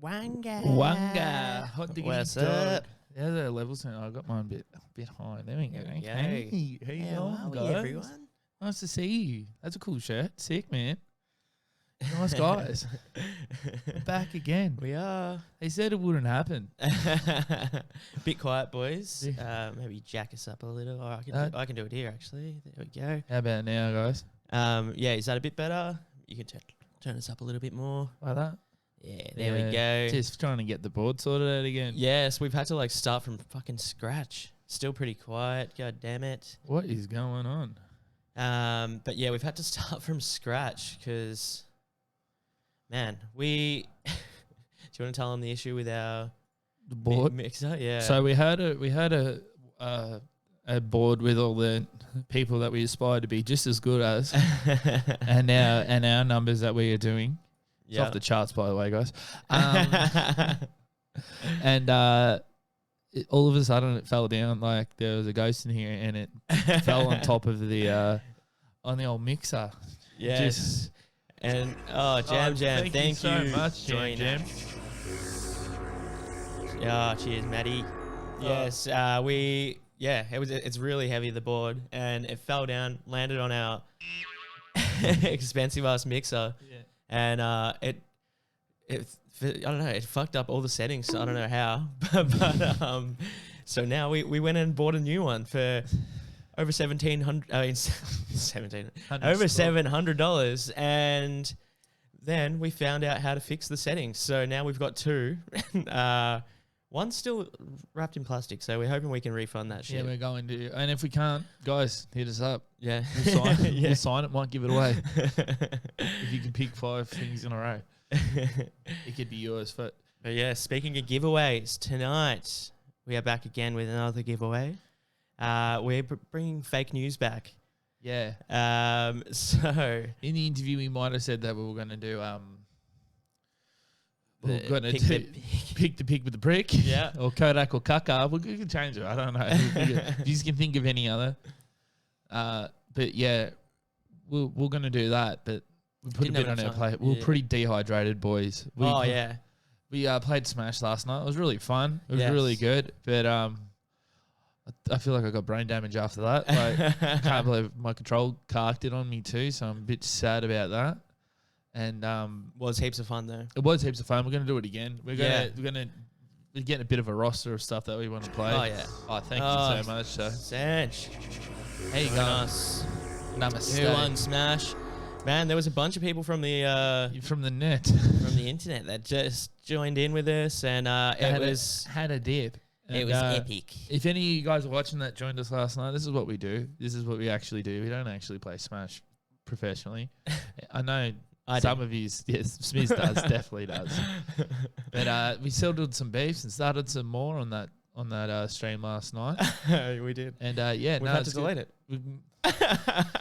Wanga. Hot diggity What's dog. up? Yeah, the levels. I got mine a bit high. There we go. There we go. Hey, how you How going, are we, guys? everyone? Nice to see you. That's a cool shirt. Sick, man. Nice guys. Back again. We are. They said it wouldn't happen. Bit quiet, boys. Maybe jack us up a little. Or I can do it here, actually. There we go. How about now, guys? Yeah, is that a bit better? You can turn us up a little bit more. Like that? Yeah, there we go. Just trying to get the board sorted out again. Yes, we've had to start from fucking scratch. Still pretty quiet. God damn it. What is going on? But yeah, we've had to start from scratch because, man, do you want to tell them the issue with our board mixer? Yeah. So we had a board with all the people that we aspire to be just as good as, and our numbers that we are doing. It's off the charts, by the way, guys. And all of a sudden it fell down like there was a ghost in here, and it fell on top of the on the old mixer. Yes. And Jam, thank you so much, joining Jam. us. Yeah, cheers, Maddie. Yes, it's really heavy, the board, and it fell down, landed on our expensive ass mixer. Yeah. And I don't know, it fucked up all the settings. I don't know how, but so now we went and bought a new one for over $700, and then we found out how to fix the settings. So now we've got two. One's still wrapped in plastic, so we're hoping we can refund that shit. Yeah, we're going to. And if we can't, guys, hit us up. Yeah. We'll sign it. Yeah. We'll sign it. Might give it away. If you can pick 5 things in a row, it could be yours. But yeah, speaking of giveaways, tonight we are back again with another giveaway. We're bringing fake news back. yeah, So in the interview, we might have said that we were going to do we're going to pick the pig with the prick. Yeah. Or Kodak or Kaka. We can change it. I don't know. If you can think of any other. But yeah, we're going to do that. But we put Didn't a bit have on our enough plate. time. We were Yeah. pretty dehydrated, boys. We played Smash last night. It was really fun. It was really good. But I feel like I got brain damage after that. Like, I can't believe my control carked it on me too. So I'm a bit sad about that. And was heaps of fun though. it was heaps of fun. We're going to do it again. We're getting a bit of a roster of stuff that we want to play. Oh yeah. Oh, thank you so much. So, Sanch. how you Join going? us. Namaste. Who won Smash? Man, there was a bunch of people from the You're from the net. internet that just joined in with us, and it had a dip. it And, was epic. If any of you guys are watching that joined us last night, this is what we do. This is what we actually do. We don't actually play Smash professionally. I know some of you, yes, Smith does, definitely does. But we settled some beefs and started some more on that stream last night. We did. And We had to delete it. I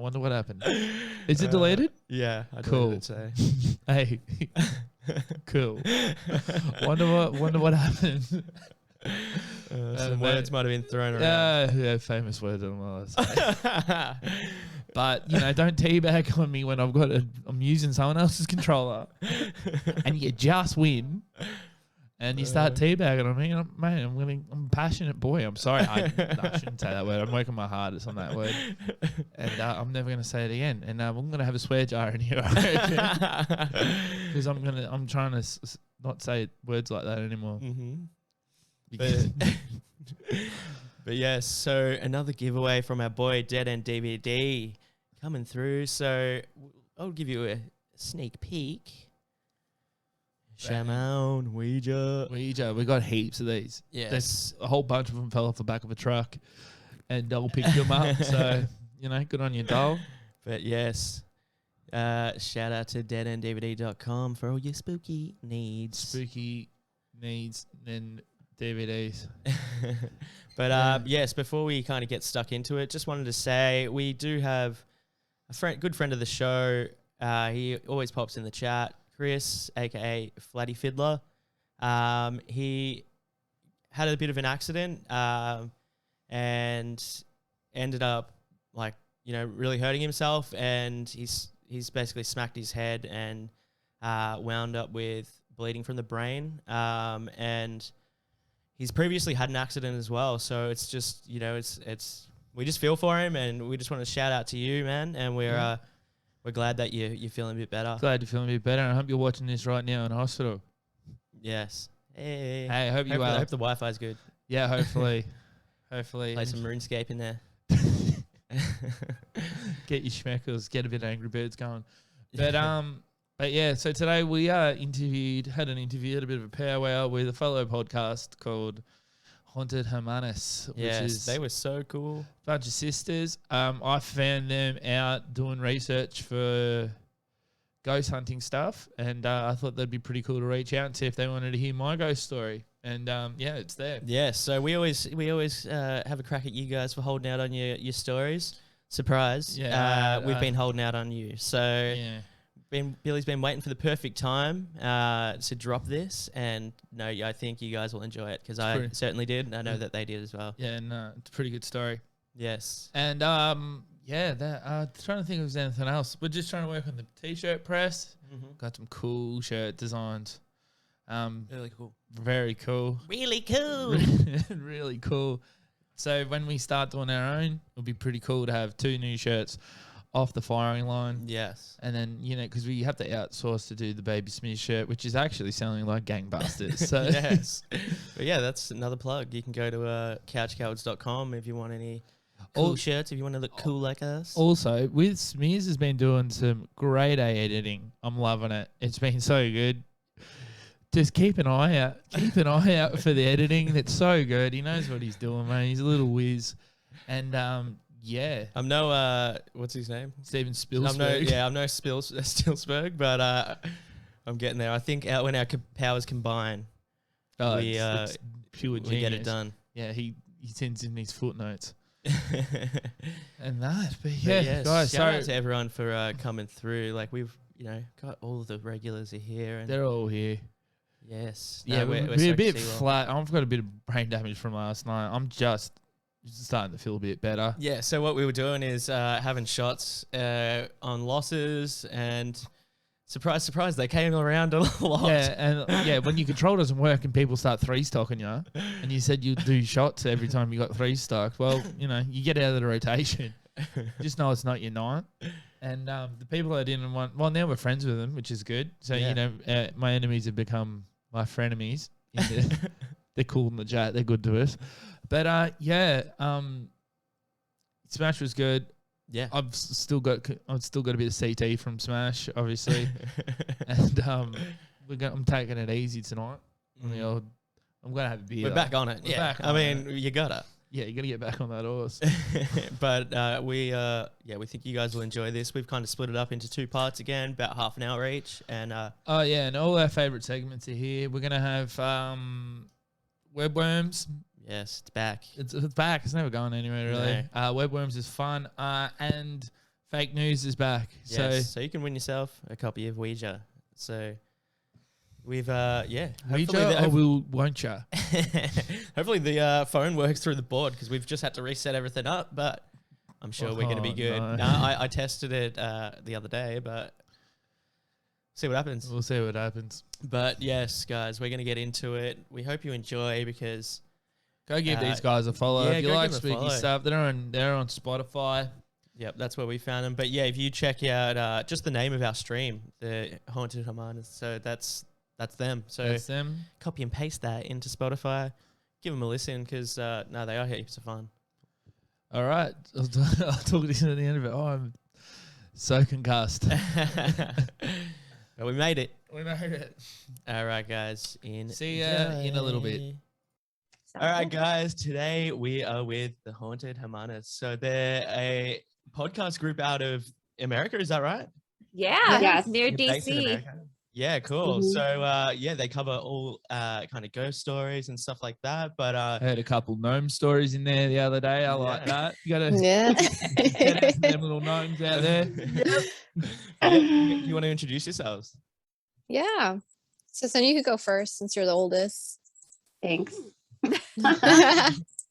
wonder what happened. Is it deleted? Yeah, I Cool. deleted it. Hey, cool. Wonder what happened. Some words might have been thrown around. Yeah, famous words. But don't teabag on me when I'm using someone else's controller, and you just win, and you start teabagging on me. And I'm a passionate boy. I'm sorry. I shouldn't say that word. I'm working my hardest on that word, and I'm never going to say it again. And I'm going to have a swear jar in here because I'm trying to not say words like that anymore. Mm-hmm. Because But yes, so another giveaway from our boy Dead End DVD coming through. So I'll give you a sneak peek. Shaman, Ouija. we got heaps of these. Yes. There's a whole bunch of them fell off the back of a truck, and Doll picked them up. So good on you, Doll. But yes, shout out to deadenddvd.com for all your spooky needs. Spooky needs and DVDs. But yes, before we kind of get stuck into it, just wanted to say we do have a good friend of the show. He always pops in the chat, Chris, aka Flatty Fiddler. He had a bit of an accident and ended up really hurting himself, and he's basically smacked his head and wound up with bleeding from the brain, and he's previously had an accident as well. So it's just, you know, it's we just feel for him, and we just want to shout out to you, man. And we're glad that you're feeling a bit better. Glad you're feeling a bit better. And I hope you're watching this right now in hospital. Yes. Hey, Hey, I hope you I are. hope the Wi-Fi's good. Yeah, hopefully. Hopefully. Play some RuneScape in there. Get your schmeckles, get a bit of Angry Birds going. But yeah, so today we had an interview, had a bit of a powwow with a fellow podcast called Haunted Hermanas, which is they were so cool. a bunch of sisters. I found them out doing research for ghost hunting stuff, and I thought that'd be pretty cool to reach out and see if they wanted to hear my ghost story. And yeah, it's there. Yeah, so we always have a crack at you guys for holding out on your stories. Surprise. Yeah, we've been holding out on you. So Yeah. Billy's been waiting for the perfect time to drop this, and no, I think you guys will enjoy it because I pretty- certainly did, and I know that they did as well. Yeah, no, it's a pretty good story. Yes. And yeah, trying to think if there's anything else. We're just trying to work on the t-shirt press. Got some cool shirt designs. Really cool. Very cool. Really cool. Really cool. So when we start doing our own, it'll be pretty cool to have 2 new shirts off the firing line. Yes. And then, you know, because we have to outsource to do the Baby Smith shirt, which is actually selling like gangbusters. So yes. But yeah, that's another plug. You can go to couchcowards.com if you want any cool shirts, if you want to look cool like us. Also, with Smears has been doing some grade A editing. I'm loving it. It's been so good. Just keep an eye out. Keep an eye out for the editing. It's so good. He knows what he's doing, man. He's a little whiz. And yeah, I'm no what's his name? Steven Spielberg. I'm no Spielberg, but I'm getting there. I think when our powers combine, we it's pure we genius. get it done. Yeah, he sends in his footnotes and that. But But yeah, yes, guys. shout out So to everyone for coming through. Like we've got all of the regulars are here, and they're all here. yes, Yeah, we're starting a to bit see well. flat. I've got a bit of brain damage from last night. I'm just starting to feel a bit better. Yeah, so what we were doing is having shots on losses, and surprise, surprise, they came around a lot. Yeah, and yeah, when your control doesn't work and people start 3-stocking you, and you said you'd do shots every time you got 3-stocked, well, you know, you get out of the rotation. Just know it's not your night. And the people I didn't want, well, now we're friends with them, which is good. So, Yeah. you know, my enemies have become my frenemies. They're cool in the chat. They're good to us. But yeah, Smash was good. Yeah. I've still got a bit of CT from Smash, obviously, and I'm taking it easy tonight. Mhm. I'm gonna have a beer. We're though. back on it. We're Yeah, back I on mean, you gotta. Yeah, you gotta get back on that horse. But we think you guys will enjoy this. We've kind of split it up into 2 parts again, about half an hour each, and Oh yeah, and all our favourite segments are here. We're gonna have webworms. yes, it's back. It's back. It's never going anywhere really. Webworms is fun. And fake news is back. Yes, so you can win yourself a copy of Ouija. So we've hopefully Ouija or won't ya? hopefully the phone works through the board because we've just had to reset everything up, but I'm sure we're going to be good. no. No, I tested it the other day, but see what happens. We'll see what happens. But yes, guys, we're going to get into it. We hope you enjoy because Go give these guys a follow. yeah, If you go like give 'em a spooky follow. stuff, they're on Spotify. yep, that's where we found them. But yeah, if you check out just the name of our stream, the Haunted Hermanas, so that's them. So That's them. copy and paste that into Spotify. Give them a listen because no, they are heaps of fun. All right. I'll talk to you at the end of it. Oh, I'm so concussed. But we made it. We made it. All right, guys. See ya in a little bit. All right, guys. Today we are with the Haunted Hermanas. So they're a podcast group out of America. Is that right? Yeah, Yes. near You're based in DC. America? Yeah, cool. Mhm. So they cover all kind of ghost stories and stuff like that. But I heard a couple gnome stories in there the other day. I like Yeah. that. You got to Yeah. get out them little gnomes out there. you want to introduce yourselves? Yeah. So Sonia, you could go first since you're the oldest. Thanks.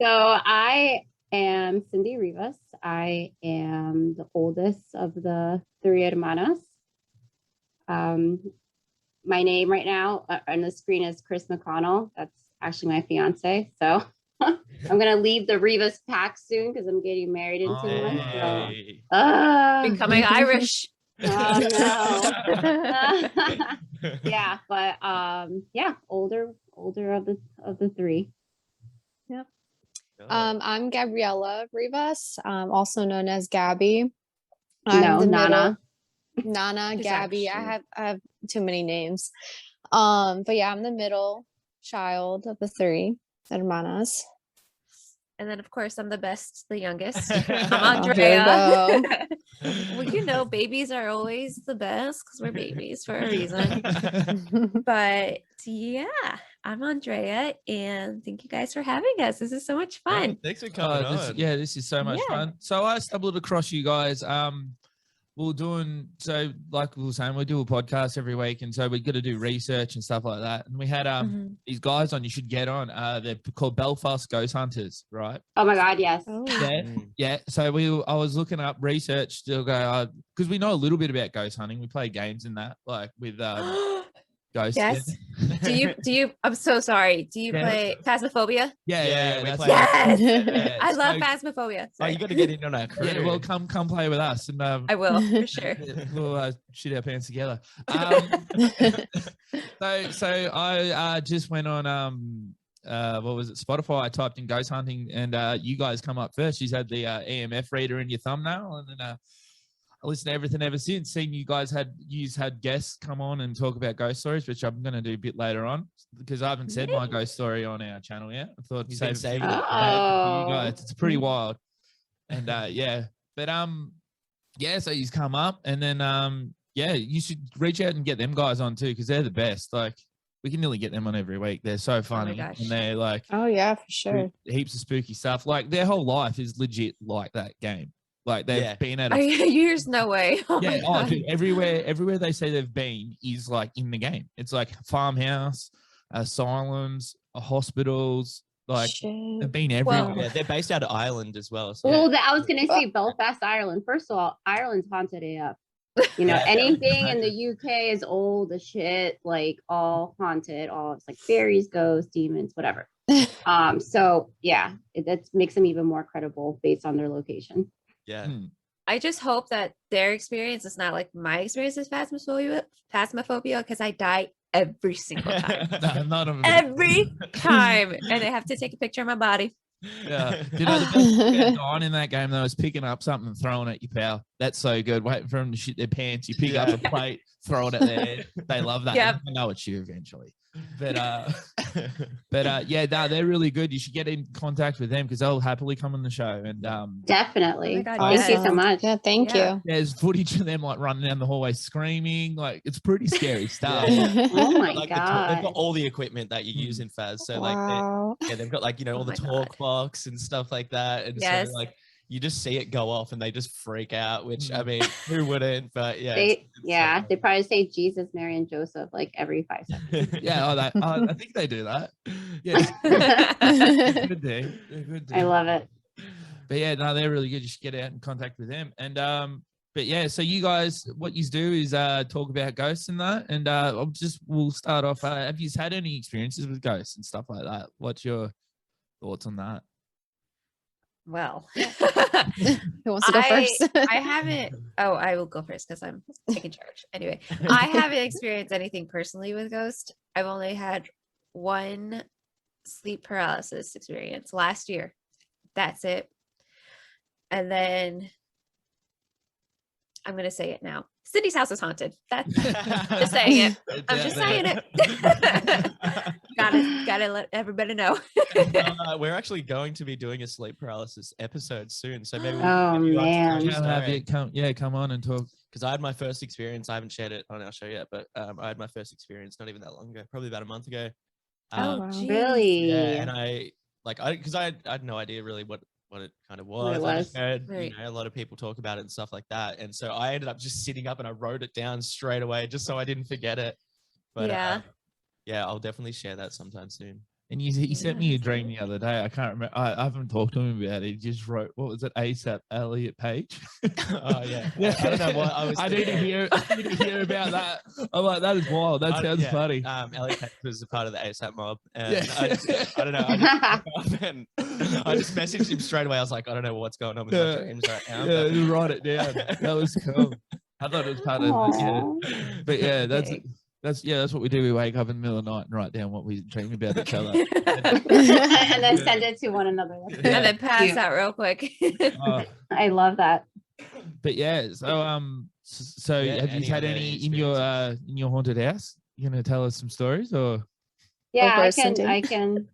So I am Cindy Rivas. I am the oldest of the 3 hermanas. my name right now on the screen is Chris McConnell. That's actually my fiance. So I'm gonna leave the Rivas pack soon because I'm getting married in 2 months. So, Hey. Becoming Irish. oh no. Yeah, but yeah, older of the three. I'm Gabriella Rivas, also known as Gabby. I'm No, the Nana. Nana, She's Gabby. actually- I have too many names. But yeah, I'm the middle child of the three hermanas. And then, of course, I'm the best, the youngest. I'm Oh, here we Andrea. Well, you know, babies are always the best because we're babies for a reason. But yeah, I'm Andrea, and thank you guys for having us. This is so much fun. Thanks for coming on. This is so much Yeah. fun. So I stumbled across you guys. We were saying, we do a podcast every week, and so we got to do research and stuff like that. And we had Mhm. these guys on. You should get on. They're called Belfast Ghost Hunters, right? Oh my God, yes. Oh. Yeah, yeah. So I was looking up research to go because we know a little bit about ghost hunting. We play games in that, like with ghosts. Yes. Do you? I'm so sorry. Do you Yeah. play Phasmophobia? Yeah. we That's play- Yes. Yeah, I love so- Phasmophobia. Oh, Sorry. you got to get in on our crew. Yeah, well, come play with us, and I will for sure. we'll shit our pants together. So I just went on what was it, Spotify. I typed in ghost hunting, and you guys come up first. You had the EMF reader in your thumbnail, and then I listened to everything ever since. Seen you guys had guests come on and talk about ghost stories, which I'm going to do a bit later on because I haven't said my ghost story on our channel yet. I thought You've save been it for saving you it. guys. It's pretty wild, and yeah, but yeah. So he's come up, and then yeah, you should reach out and get them guys on too because they're the best. Like we can nearly get them on every week. They're so funny, gosh. and they're like Oh yeah, for sure. heaps of spooky stuff. Like their whole life is legit like that game. Like they've Yeah. been at Are a you? There's no way. Oh my yeah, God. dude, everywhere they say they've been is like in the game. It's like farmhouse, asylums, hospitals. Like Shit. they've been Well- everywhere. Yeah, they're based out of Ireland as well. So Well, I was gonna say Belfast, Ireland. First of all, Ireland's haunted AF. You know, Yeah. anything in the UK is old as shit, like all haunted, all it's like fairies, ghosts, demons, whatever. So yeah, that makes them even more credible based on their location. yeah. Hmm. I just hope that their experience is not like my experience with phasmophobia because I die every single time. No, none of them. Every time. And I have to take a picture of my body. Yeah. You know, the best thing about dying in that game though is picking up something and throwing it at your pal. That's so good. Waiting for them to shit their pants. You pick up a plate, throw it at their head. They love that. Yep. I know it's you eventually. But yeah, no, they're really good. You should get in contact with them because they'll happily come on the show. And Definitely. Oh my God, Thank you so Awesome. much. Yeah, thank Yeah. there's footage of them like running down the hallway screaming. Like it's pretty scary stuff. you. Oh my Like they've God. got all the equipment that you use in Faz. So like Wow. they've got like, you know, Oh all the my God. talk box and stuff like that. And Yes. so like you just see it go off and they just freak out, which I Mm. mean, who wouldn't? But yeah. it's so They probably say Jesus, Mary, and Joseph like every 5 seconds. funny. Yeah, I think they do that. Yeah, it's good day. They're good I day. love it. But yeah, no, they're really good. You should get out in contact with them. And but yeah, so you guys, what you do is talk about ghosts and that. And we'll start off. Have you had any experiences with ghosts and stuff like that? What's your thoughts on that? Well, Who wants to go first? I haven't. Oh, I will go first because I'm taking charge. Anyway, I haven't experienced anything personally with ghost. I've only had one sleep paralysis experience last year. That's it. And then I'm gonna say it now. Cindy's house is haunted. That's just saying it. I'm just saying it. Gotta let everybody know. We're actually going to be doing a sleep paralysis episode soon. So maybe Oh, man. Come on and talk. because I had my first experience. I haven't shared it on our show yet, but I had my first experience not even that long ago, probably about a month ago. Oh, wow. geez. Really? Yeah, and I had no idea really what it kind of was. it I just was. heard Right. a lot of people talk about it and stuff like that, and so I ended up just sitting up and I wrote it down straight away just so I didn't forget it. But Yeah. yeah, I'll definitely share that sometime soon. And he sent me a dream the other day. I can't remember. I haven't talked to him about it. He just wrote, what was it, ASAP Elliot Page? Oh yeah. I don't know what I was. I need to hear about that. I'm like, that is wild. That sounds funny. Elliot Page was a part of the ASAP mob, and Yeah. I don't know. And I just messaged him straight away. I was like, I don't know what's going on with my dreams right now. Yeah, just write it down. That was cool. I thought it was part of Aw. but yeah, that's Okay. what we do. We wake up in the middle of the night and write down what we dream about each other. And then send it to one another. That's Yeah. And then pass cute. out real quick. Uh, I love that. but yeah, so Yeah, have you any had other any in your haunted house? You gonna tell us some stories or? Yeah, for I it, Cindy. I can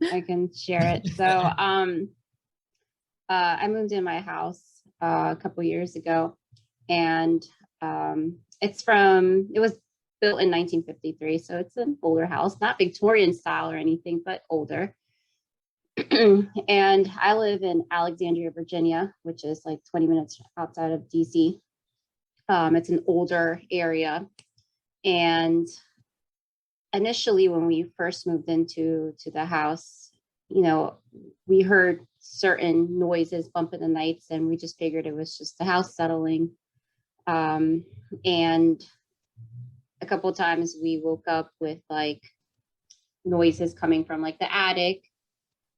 share it. So I moved in my house a couple years ago, and it was built in 1953, so it's an older house, not Victorian style or anything, but older. And I live in Alexandria, Virginia, which is like 20 minutes outside of DC. It's an older area, and initially when we first moved into the house, you know, we heard certain noises bump in the nights, and we just figured it was just the house settling. And a couple of times we woke up with like noises coming from like the attic,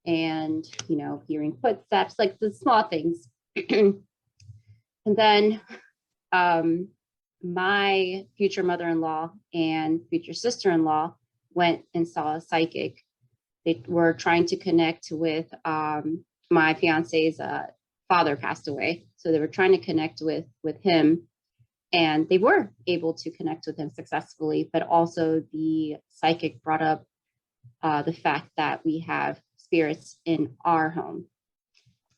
and you know, hearing footsteps, like the small things. And then my future mother-in-law and future sister-in-law went and saw a psychic. They were trying to connect with my fiance's father passed away, so they were trying to connect with him, and they were able to connect with him successfully. But also the psychic brought up the fact that we have spirits in our home,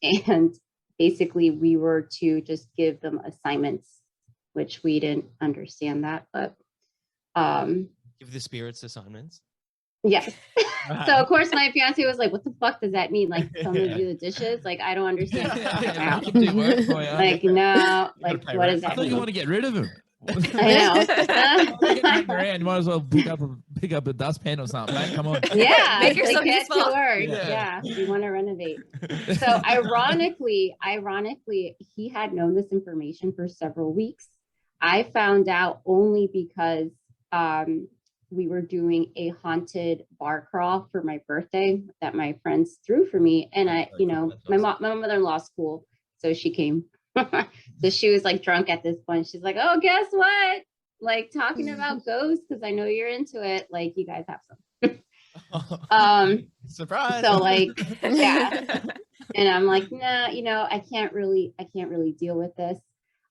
and basically we were to just give them assignments, which we didn't understand that, but Give the spirits assignments. yes. So of course my fiance was like, what the fuck does that mean? Like, tell me to do the dishes? Like, I don't understand what you're talking about. You can do work for you. Like, no, like pay what rent. does I that thought you mean? want to get rid of him. I Hang around, you might as well pick up a dustpan or something, mate. Come on. Yeah, Make like, yourself get to useful. work. Yeah. Yeah, we want to renovate. So ironically, he had known this information for several weeks. I found out only because we were doing a haunted bar crawl for my birthday that my friends threw for me, and I, you know, my mother-in-law's cool, so she came. So she was like drunk at this point. She's like, "Oh, guess what? Like talking about ghosts, because I know you're into it. Like, you guys have some." Surprise. So like, yeah. And I'm like, nah, you know, I can't really deal with this.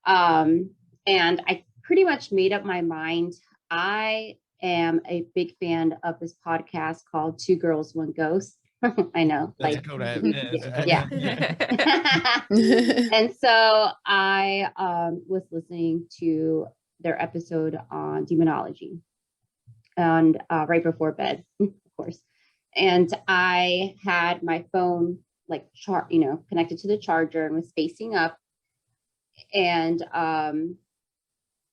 And I pretty much made up my mind. I am a big fan of this podcast called Two Girls, One Ghost. I know, That's like, cool to have. yeah. And so I was listening to their episode on demonology, and right before bed, of course. And I had my phone like connected to the charger and was facing up, and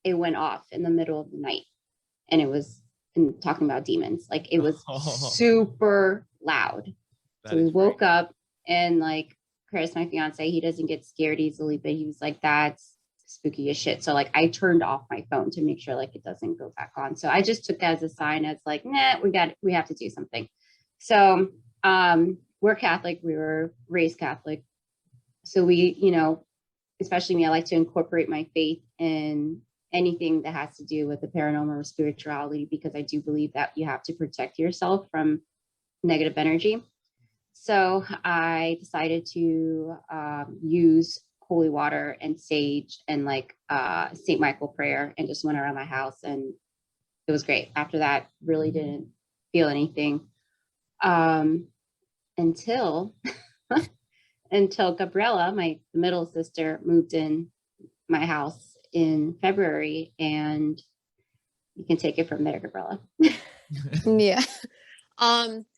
it went off in the middle of the night, and it was talking about demons. Like, it was super loud. So we woke up, and like Chris, my fiance, he doesn't get scared easily, but he was like, that's spooky as shit. So like I turned off my phone to make sure like it doesn't go back on. So I just took that as a sign, as like, nah, we have to do something. So we're Catholic, we were raised Catholic. So we, you know, especially me, I like to incorporate my faith in anything that has to do with the paranormal or spirituality, because I do believe that you have to protect yourself from negative energy. So I decided to use holy water and sage and like St. Michael prayer, and just went around my house, and it was great. After that, really didn't feel anything until Gabriella, my middle sister, moved in my house in February, and you can take it from there, Gabriella. Yeah.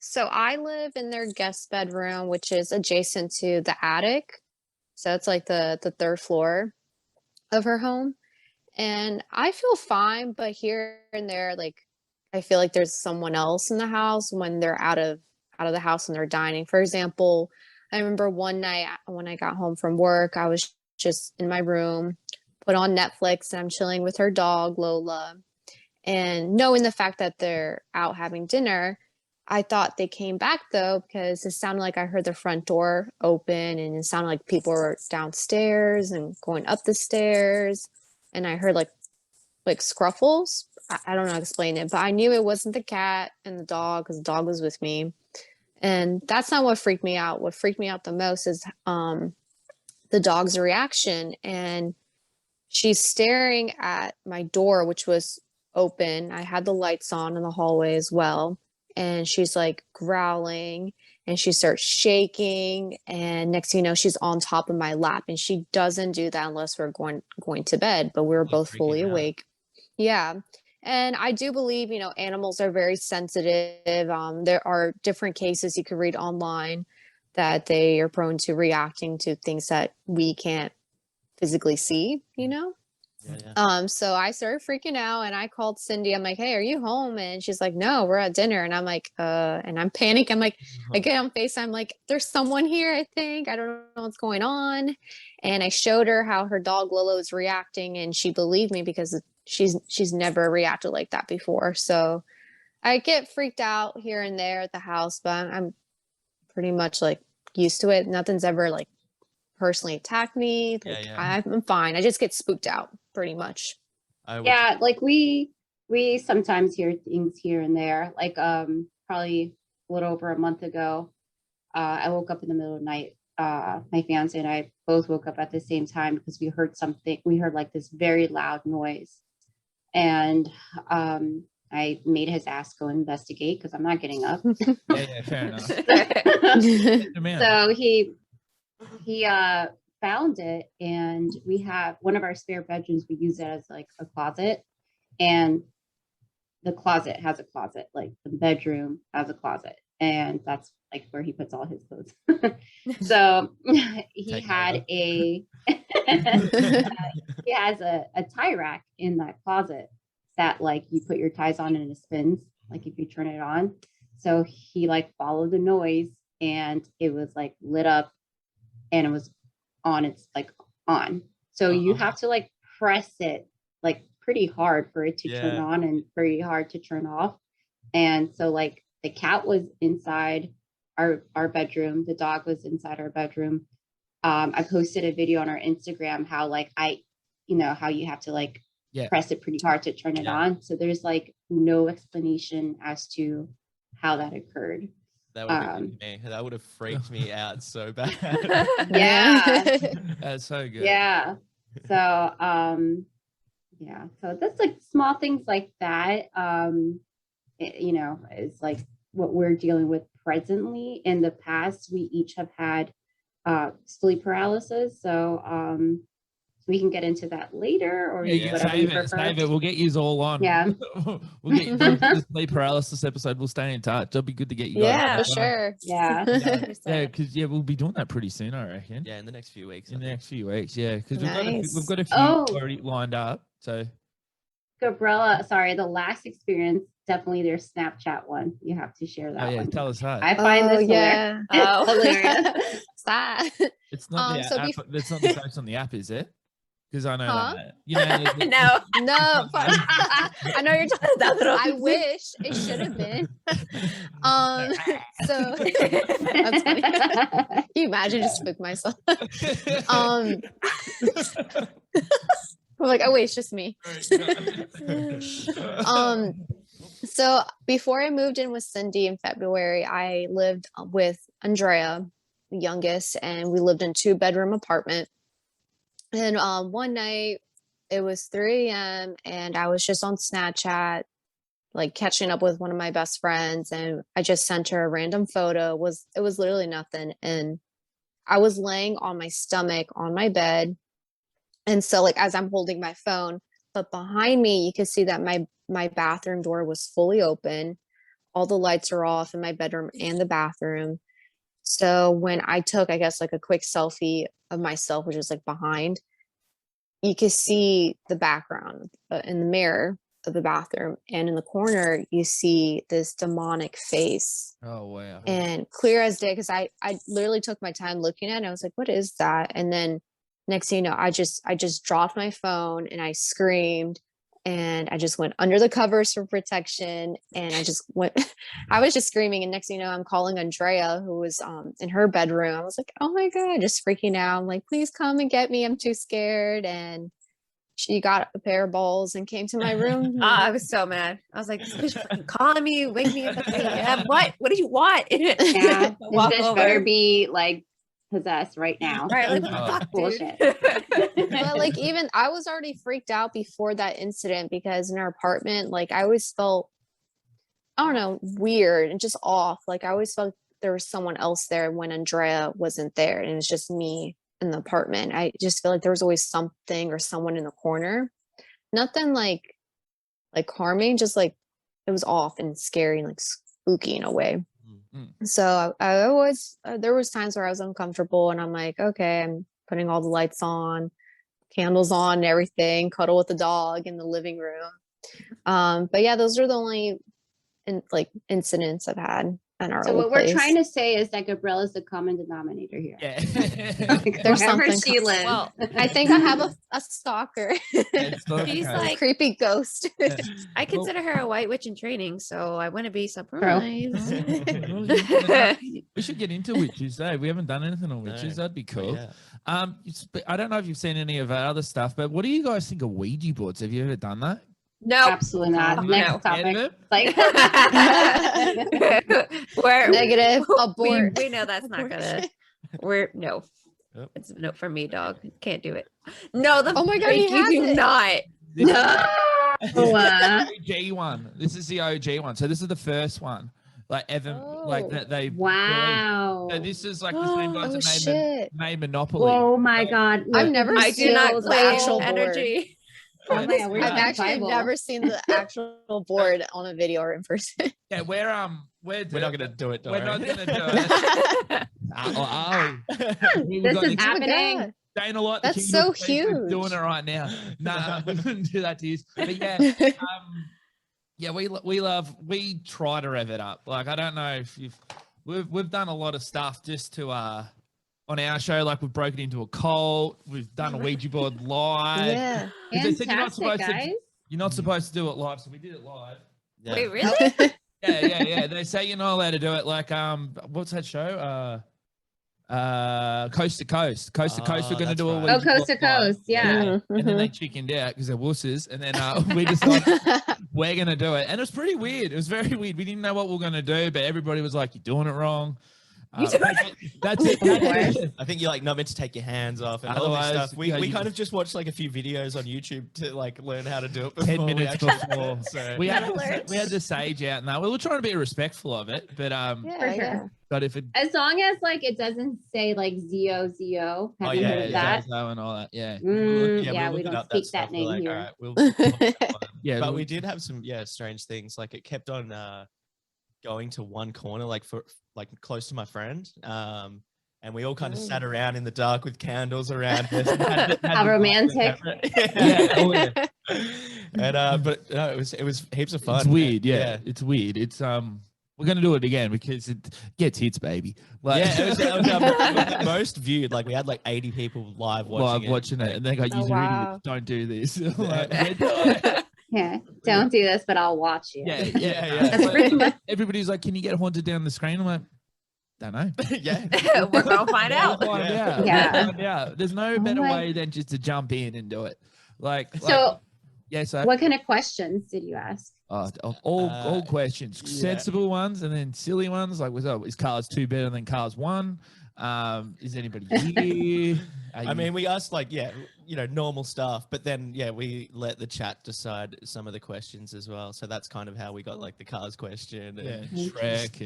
So I live in their guest bedroom, which is adjacent to the attic. So it's like the third floor of her home. And I feel fine, but here and there, like, I feel like there's someone else in the house when they're out of out of the house when they're dining. For example, I remember one night when I got home from work, I was just in my room, put on Netflix, and I'm chilling with her dog, Lola. And knowing the fact that they're out having dinner, I thought they came back though, because it sounded like I heard the front door open and it sounded like people were downstairs and going up the stairs. And I heard like scruffles. I don't know how to explain it, but I knew it wasn't the cat and the dog because the dog was with me. And that's not what freaked me out. What freaked me out the most is the dog's reaction. And she's staring at my door, which was open. I had the lights on in the hallway as well. And she's like growling and she starts shaking. And next thing you know, she's on top of my lap. And she doesn't do that unless we're going to bed, but we were both fully awake. Yeah. And I do believe, you know, animals are very sensitive. There are different cases you can read online that they are prone to reacting to things that we can't physically see, you know? Yeah. So I started freaking out and I called Cindy. I'm like, hey, are you home? And she's like, no, we're at dinner. And I'm like, and I'm panicking. I'm like, I get on FaceTime. I'm like, there's someone here, I think. I don't know what's going on. And I showed her how her dog Lolo was reacting, and she believed me because she's never reacted like that before. So I get freaked out here and there at the house, but I'm pretty much like used to it. Nothing's ever like personally attacked me. Like, I'm fine. I just get spooked out pretty much. Yeah, like we sometimes hear things here and there. Like probably a little over a month ago, I woke up in the middle of the night. My fiance and I both woke up at the same time because we heard something. We heard like this very loud noise, and I made his ass go investigate because I'm not getting up. Yeah, fair enough. So he found it, and we have one of our spare bedrooms. We use it as like a closet, and the closet has a closet, like the bedroom has a closet, and that's like where he puts all his clothes. So he had he has a tie rack in that closet that like you put your ties on and it spins, like if you turn it on. So he like followed the noise, and it was like lit up, and it was on. It's like on. So you have to like press it like pretty hard for it to turn on and pretty hard to turn off. And so like the cat was inside our bedroom, the dog was inside our bedroom. I posted a video on our Instagram how like how you have to like press it pretty hard to turn it on. So there's like no explanation as to how that occurred. That would me. That would have freaked me out so bad. Yeah. That's so good. Yeah. So so that's like small things like that. Is like what we're dealing with presently. In the past, we each have had sleep paralysis. So we can get into that later, or whatever you prefer. Save it. We'll get you all on. Yeah. We'll get you on the sleep paralysis episode. We'll stay in touch. It'll be good to get you guys. For sure. Yeah. Because we'll be doing that pretty soon, I reckon. Yeah, in the next few weeks. In the next few weeks, yeah. Because we've got a few already lined up. So Gabriella, sorry, the last experience, definitely their Snapchat one. You have to share that one. Tell us how. I find this hilarious. Hilarious. Sad. It's not the app. It's not the post on the app, is it? Because I know that. No. I know you're talking about that. I wish it should have been. So that's funny. Can you imagine? Just spook myself. I'm like, oh wait, it's just me. So before I moved in with Cindy in February, I lived with Andrea, the youngest, and we lived in a 2-bedroom apartment. And one night it was 3 a.m. and I was just on Snapchat, like catching up with one of my best friends, and I just sent her a random photo. It was literally nothing, and I was laying on my stomach on my bed, and so like as I'm holding my phone, but behind me you could see that my bathroom door was fully open. All the lights are off in my bedroom and the bathroom. So when I took, I guess, like a quick selfie of myself, which was like behind, you could see the background in the mirror. of the bathroom, and in the corner you see this demonic face, Oh wow. and clear as day, because I literally took my time looking at it, and I was like, what is that? And then next thing you know, I just dropped my phone and I screamed, and I just went under the covers for protection, and I just went I was just screaming, and next thing you know, I'm calling Andrea, who was in her bedroom. I was like, oh my god, just freaking out. I'm like, please come and get me, I'm too scared. And she got a pair of balls and came to my room. I was so mad. I was like, this bitch fucking calling me, wake me up at 3 a.m. What? What do you want? Yeah, this Walk bitch over. better be like possessed right now. Right, like, Oh. fuck, Bullshit. dude. But like, even I was already freaked out before that incident, because in our apartment, like, I always felt, I don't know, weird and just off. Like, I always felt there was someone else there when Andrea wasn't there, and it's just me in the apartment. I just feel like there was always something or someone in the corner. Nothing like harming, just like it was off and scary and like spooky in a way. So I always there was times where I was uncomfortable, and I'm like, okay, I'm putting all the lights on, candles on and everything, cuddle with the dog in the living room. But yeah, those are the only incidents I've had in our So old what place. we're trying to say is that Gabrielle is the common denominator here. Yeah. Like, There's wherever something she lives. Well, I think I have a stalker. It's not She's okay. like- Creepy ghost. I consider her a white witch in training, so I wouldn't be surprised. We should get into witches, eh? We haven't done anything on witches. No. That'd be cool. Yeah. I don't know if you've seen any of our other stuff, but what do you guys think of Ouija boards? Have you ever done that? No. Absolutely not. No. Next Scared of topic. it? Like, Where Negative. we, Abort. we know that's not gonna. We're no. Yep. It's a no for me, dog. Can't do it. No, the Oh my God, he freak, you has do it. not. no. OG one. This is the OG one. So this is the first one, like ever, like Oh. that they. Wow. So this is like the same guys Oh that shit. made Monopoly. Oh my God. I've Look, never I these do not skills play are- actual board. energy. Oh my God, where's I've my actually Bible? never seen the actual board on a video or in person. Yeah, we're We're not gonna do it. We're not Dora. gonna do it. We've This got is the- happening. God. Dana Light, the That's king of so Queens, is doing huge. it right now. No, we wouldn't do that to you. But yeah, yeah, we try to rev it up. Like, I don't know if we've done a lot of stuff just to on our show. Like, we've broken into a cult. We've done a Ouija board live. Yeah. 'Cause they said you're not Fantastic, supposed to- guys. You're not supposed to do it live, so we did it live. Yeah. Wait, really? Yeah. They say you're not allowed to do it. Like, what's that show? Coast to Coast. Coast to Coast. We're Oh, going to that's do a right. Ouija Oh, Coast to board live. Coast. Yeah. And then they chickened out because they're wusses. And then we decided we're going to do it. And it was pretty weird. It was very weird. We didn't know what we were going to do, but everybody was like, you're doing it wrong. That's it. That's it. I think you're like not meant to take your hands off and all this Otherwise, stuff. We, yeah, we you- kind of just watched like a few videos on YouTube to like learn how to do it. 10 before we minutes actually did before. it, so. We had Alerts. we had the sage out now. We were trying to be respectful of it, but For sure. but if it As long as like it doesn't say like Zio. Have you yeah, heard of that? Zazo and all that, yeah. Yeah, we we looked don't up speak stuff. that We're name like, here. all right, we'll pick that one. Yeah, But we- we did have some strange things. Like it kept on going to one corner, like for like close to my friend. And we all kind of sat around in the dark with candles around us. and had How the- romantic. Yeah, oh, yeah. And but no, it was heaps of fun. It's weird, yeah. It's weird. It's we're gonna do it again because it gets hits, baby. Like, Yeah, it was our most viewed. Like we had like 80 people live watching it, and they go, Oh, "You wow. don't do this." Like, Yeah. Don't do this, but I'll watch you. yeah, That's pretty much. Everybody's like, "Can you get haunted down the screen?" I'm like, "Don't know." Yeah. We're gonna find out. We'll find Yeah. out. Yeah. We'll find out. There's no Oh better my- way than just to jump in and do it. Like, So yeah. So what kind of questions did you ask? all questions, yeah. sensible ones, and then silly ones. Like, is Cars 2 better than Cars 1? Is anybody here? I mean, we asked like, normal stuff, but then, we let the chat decide some of the questions as well. So that's kind of how we got like the Cars question. yeah, And, Shrek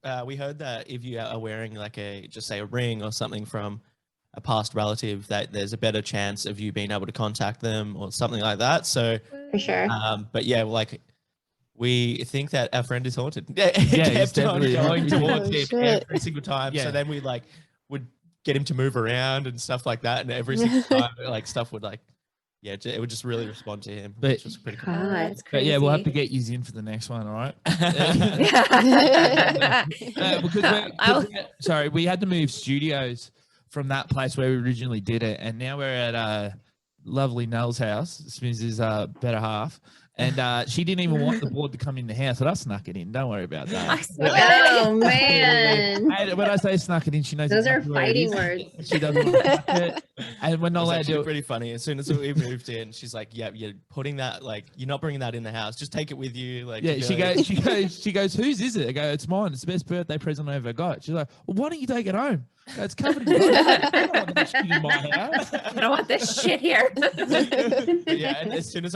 and we heard that if you are wearing like just say a ring or something from a past relative, that there's a better chance of you being able to contact them or something like that. So, For sure. we think that our friend is haunted. Yeah, he's kept on definitely going haunted. towards Oh, him shit. every single time. Yeah. So then we would get him to move around and stuff like that, and every single time stuff would yeah, it would just really respond to him, But- which was pretty cool. Oh, that's But crazy. yeah, we'll have to get you in for the next one, all right? Sorry, we had to move studios from that place where we originally did it, and now we're at lovely Nell's house, Smiz's better half, and she didn't even want the board to come in the house, but I snuck it in. Don't worry about I that. swear. Oh man, And when I say snuck it in, she knows those are exactly where it fighting is. words. She doesn't want to touch it, and we're It not was allowed to actually do it. pretty funny. As soon as we moved in, she's like, "Yeah, you're putting that like you're not bringing that in the house. Just take it with you." Like, Yeah, to she go." she goes, whose is it? I go, it's mine. It's the best birthday present I ever got. She's like, well, why don't you take it home? I go, it's covered in blood. I don't want that shit in my house. I don't want this shit here. But yeah, and as soon as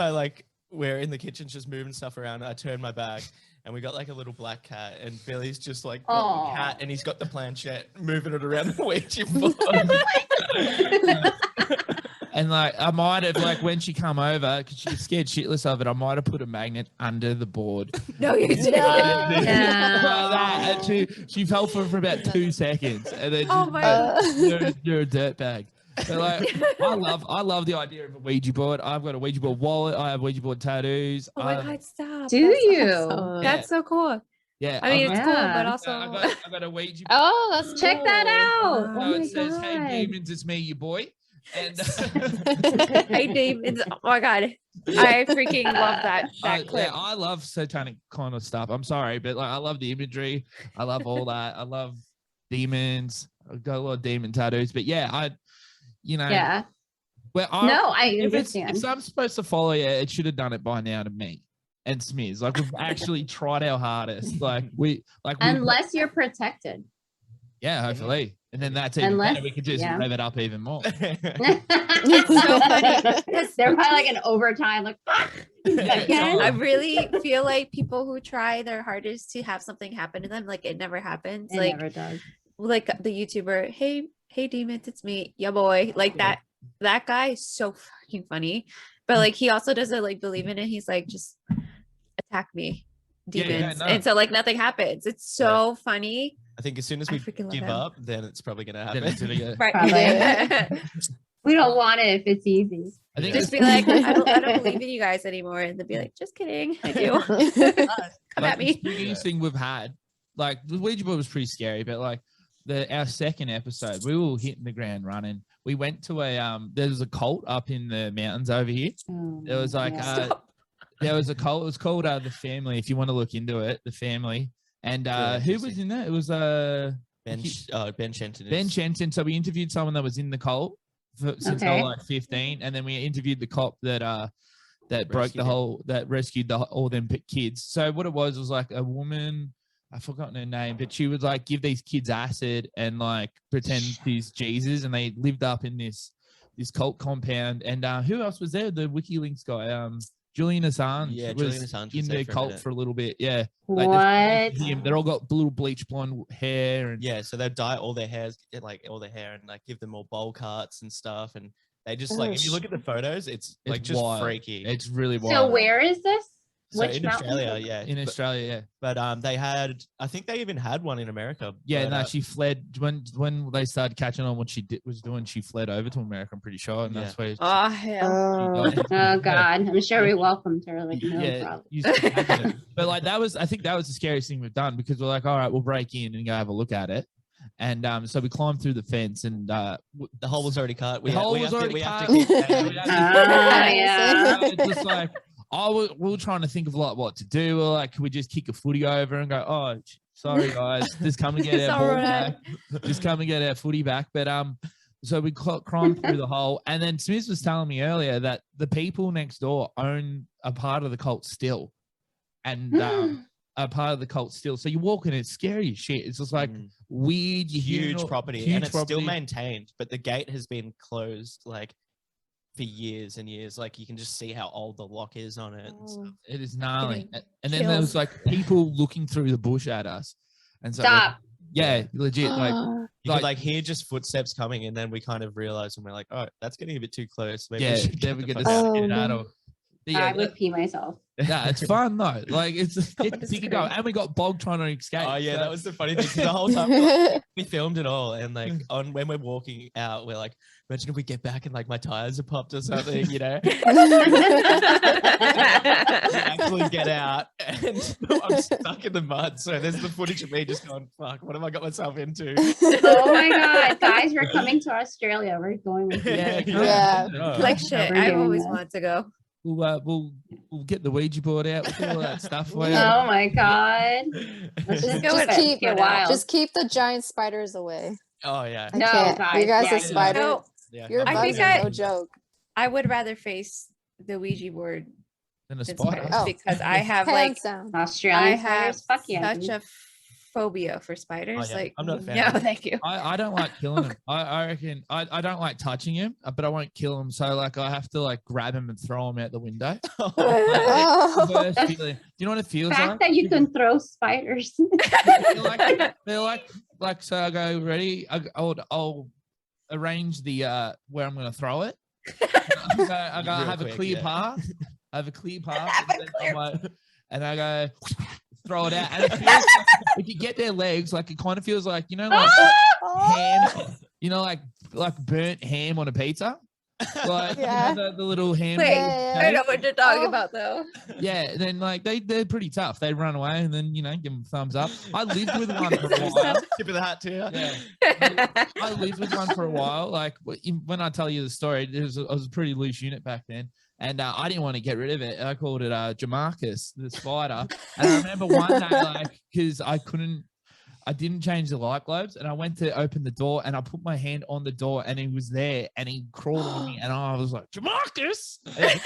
we're in the kitchen just moving stuff around, I turn my back and we got like a little black cat, and Billy's just like got Aw. the cat and he's got the planchette moving it around the Ouija board. And like, I might have, like, when she come over, because she was scared shitless of it, I might have put a magnet under the board. No, you didn't. Like that, and she fell for it for about 2 seconds, and then Oh my you're a dirtbag. So like, I love the idea of a Ouija board. I've got a Ouija board wallet. I have Ouija board tattoos. Oh my God, stop. Do That's you? awesome. That's so cool. Yeah, I mean, I've it's got, cool, Yeah. but also. I've got a Ouija board. Oh, that's Check that cool. out. Wow. Oh So my it says, "Hey God. demons, it's me, your boy." And Hey, demons. Oh my God. I freaking love that clip. yeah, I love satanic kind of stuff. I'm sorry, but like, I love the imagery. I love all that. I love demons. I've got a lot of demon tattoos, but yeah, Yeah. Well, No, I if understand. I'm supposed to follow you, it should have done it by now to me and Smiz. Like, we've actually tried our hardest. Unless you're protected. yeah, hopefully. And then that's even Unless- better. We could just yeah. rev it up even more. It's so funny. They're probably like an overtime, like again. I really feel like people who try their hardest to have something happen to them, like it never happens. It like never does. like the YouTuber, hey demons, it's me, yeah boy. Like that guy is so fucking funny. But like he also doesn't like believe in it. He's like, just attack me, Yeah, yeah, demons. no. And so like nothing happens. It's so funny. I think as soon as I we freaking love give him. up, then it's probably gonna Then it's happen. gonna go- Right. Probably. We don't want it if it's easy. I think Just it's be like, I don't believe in you guys anymore. And they'll be like, just kidding. I do. Come like at the me. spookiest thing we've had. Like, the Ouija board was pretty scary, but like our second episode, we were hitting the ground running. We went to there was a cult up in the mountains over here. There was like Yeah. there was a cult. It was called The Family. If you want to look into it, The Family. And Yeah, who interesting. was in that? It was Ben Shenton. Ben Shenton. So we interviewed someone that was in the cult since they Okay. were like 15, and then we interviewed the cop that broke the Rescued him. whole that rescued all them kids. So what it was like a woman. I've forgotten her name, but she would like give these kids acid and like pretend she's Jesus, and they lived up in this cult compound. And who else was there? The WikiLeaks guy, Julian Assange. Yeah, was Julian Assange was in there the for a cult minute. for a little bit. Yeah, like, What? there's him. They're all got little bleach blonde hair, and Yeah, so they dye all their hairs, like all their hair, and like give them all bowl cuts and stuff. And they just like, if you look at the photos, it's like just wild. freaky. It's really So wild. where is this? So Which in mountain? Australia, yeah. in Australia, yeah. But they had, I think they even had one in America. Yeah, but, no, she fled when they started catching on what she was doing. She fled over to America. I'm pretty sure, and Yeah. that's where. Oh, hell. Oh God, I'm sure we welcomed her. Like no yeah, problem. used to happen it. But like I think that was the scariest thing we've done, because we're like, all right, we'll break in and go have a look at it. And so we climbed through the fence, and the hole was already cut. the hole was already we have cut. to keep We saying- had to- Yeah. It's just like we were trying to think of like what to do. We're like, could we just kick a footy over and go, oh, sorry guys, just come and get It's our ball alright. back. Just come and get our footy back. But so we climbed through the hole, and then Smith was telling me earlier that the people next door own a part of the cult still, and a part of the cult still. So you walk in, it's scary as shit. It's just like Mm. weird, you hear huge all- property, huge and it's still property. maintained, but the gate has been closed like for years and years. Like you can just see how old the lock is on it. And stuff. It is gnarly. Getting And then there was chills. like people looking through the bush at us, and so Stop. yeah, legit, like You Like- could like hear just footsteps coming, and then we kind of realized, and we're like, oh, that's getting a bit too close. Maybe yeah, we should then we get get the to fuck out. skedaddle. But yeah, I would pee myself. yeah, it's fun though. Like it's That's you can go, great. and we got Bog trying to escape. Oh yeah, so- that was the funny thing. 'Cause the whole time like, we filmed it all, and like on when we're walking out, we're like, imagine if we get back and like my tires are popped or something, you know? Actually get out, and I'm stuck in the mud. So there's the footage of me just going, "Fuck, what have I got myself into?" Oh my god, guys, we're coming to Australia. We're going with you. Yeah, Yeah. yeah. Like shit. We're I've doing always that. wanted to go. We'll get the Ouija board out. We'll do all that stuff for you. Oh my god. Let's Just just go keep with it. keep Get it. wild. Just keep the giant spiders away. Oh yeah. I No, can't. guys, You guys yeah, are spider. So Yeah. Your I bugs think are I- no joke. I would rather face the Ouija board And a than spider. spiders Oh. because I have like Hands down. I Australian have spiders. Fuck yeah. such dude. a phobia for spiders. yeah. Like I'm not a fan no, of them. thank you. I don't like killing him. I reckon I don't like touching him, but I won't kill him. So like I have to like grab him and throw him out the window. The Oh. worst feeling. Do you know what it The feels fact like? that you can throw spiders. They're like so I go ready. I'll arrange the where I'm gonna throw it. I go Real have a quick, clear yeah. path. I have a clear path. Have a and then clear- I'm like- and I go throw it out. And it feels like, if you get their legs, like it kind of feels like, you know, like ham, you know, like burnt ham on a pizza. Like Yeah. you know, the little ham. Wait, Yeah. I know what you're talking Oh. about though. Yeah, then like they're pretty tough. They run away and then, you know, give them thumbs up. I lived with one for a while. Tip of the hat to you. Yeah. I lived with one for a while. Like when I tell you the story, I was a pretty loose unit back then, and I didn't want to get rid of it. I called it Jamarcus, the spider. And I remember one day, like, because I didn't change the light globes, and I went to open the door, and I put my hand on the door, and he was there, and he crawled on me, and I was like, Jamarcus! And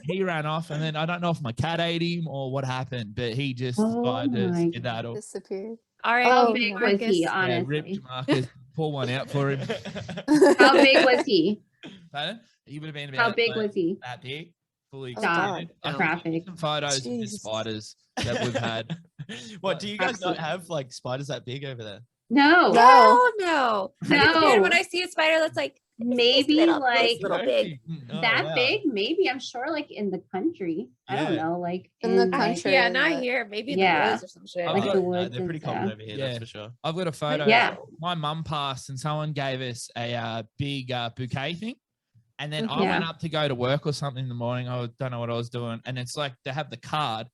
he ran off, and then I don't know if my cat ate him or what happened, but he just Oh decided to my skedaddle. Disappeared. All right. How Oh, big no. was he, Yeah, rip honestly? Jamarcus, pour one out for him. How big was he? Pardon? He would have been about How big like, was he? that big, fully Oh, extended. God. I can Graphic. give you some photos of the Jesus. spiders that we've had. What do you guys not Absolutely. have like spiders that big over there? No, No. Hell no. I'm No. scared when I see a spider that's like maybe little- like this little big. Oh, that wow. big. Maybe I'm sure, like in the country. I don't Yeah. know, like In the like, country. yeah, not but- here. Maybe in Yeah. the woods or some shit. I've like got- the No, woods. they're and pretty common stuff. over here, Yeah. that's for sure. I've got a photo. Yeah. My mum passed and someone gave us a big bouquet thing. And then I Yeah. went up to go to work or something in the morning. I don't know what I was doing. And it's like they have the card.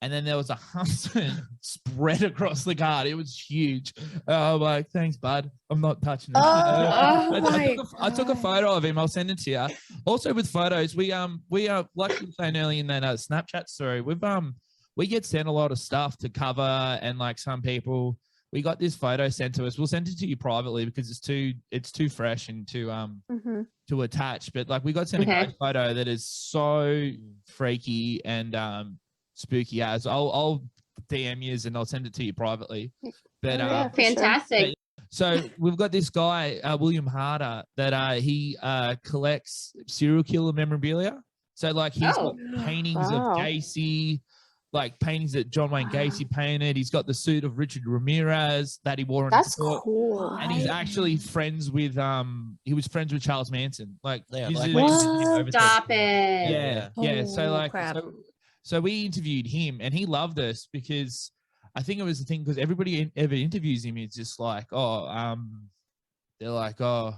And then there was a Huntsman spread across the card. It was huge. I'm like, thanks, bud. I'm not touching it. Oh, I took a God. photo of him. I'll send it to you. Also with photos, we are like you were saying earlier in that Snapchat story. We get sent a lot of stuff to cover, and like some people, we got this photo sent to us. We'll send it to you privately because it's too fresh and too Mhm. to attach. But like we got sent a Okay. great photo that is so freaky and spooky as. I'll DM you and I'll send it to you privately. But Oh, yeah. For sure. Fantastic. so we've got this guy, William Harder, that he collects serial killer memorabilia. So like he's Oh. got paintings Wow. of Gacy, like paintings that John Wayne Gacy painted. He's got the suit of Richard Ramirez that he wore on That's court. cool. And he's actually friends with he was friends with Charles Manson. Like, Yeah, visited like- him What? over Stop there. it. Yeah, yeah. So Oh, like, crap. so we interviewed him, and he loved us because I think it was the thing because everybody ever interviews him is just like, they're like, oh,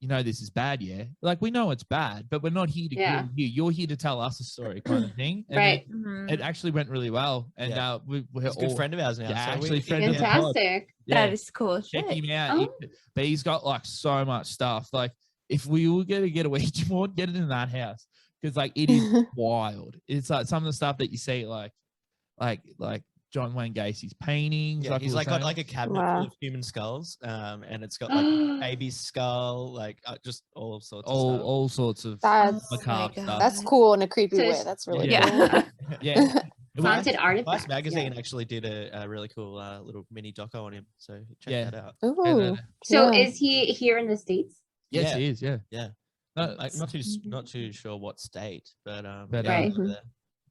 you know, this is bad, yeah. Like we know it's bad, but we're not here to Yeah. kill you. You're here to tell us a story, kind of thing. And Right. Mhm. It actually went really well, and Yeah. we're He's a good all friend of ours now. Yeah, so actually we, friend of the pod. Fantastic. yeah, That is cool. check Shit. him out. Oh. But he's got like so much stuff. Like if we were gonna get a Ouija board, get it in that house because like it is wild. It's like some of the stuff that you see, like John Wayne Gacy's paintings. Yeah, he's we were like got saying. like a cabinet Wow. full of human skulls, and it's got like a baby skull, like just all sorts of stuff. all sorts of That's Oh my macabre stuff. that's cool in a creepy So way. it's- That's really Yeah. cool. Yeah. It was- Haunted artifacts. Vice Magazine yeah. actually did a really cool little mini doco on him, so check Yeah. that out. Ooh. So yeah. is he here in the States? Yes, Yeah. he is. Yeah. Yeah. No, Like, not too sure what state, but But, yeah, Right. over there.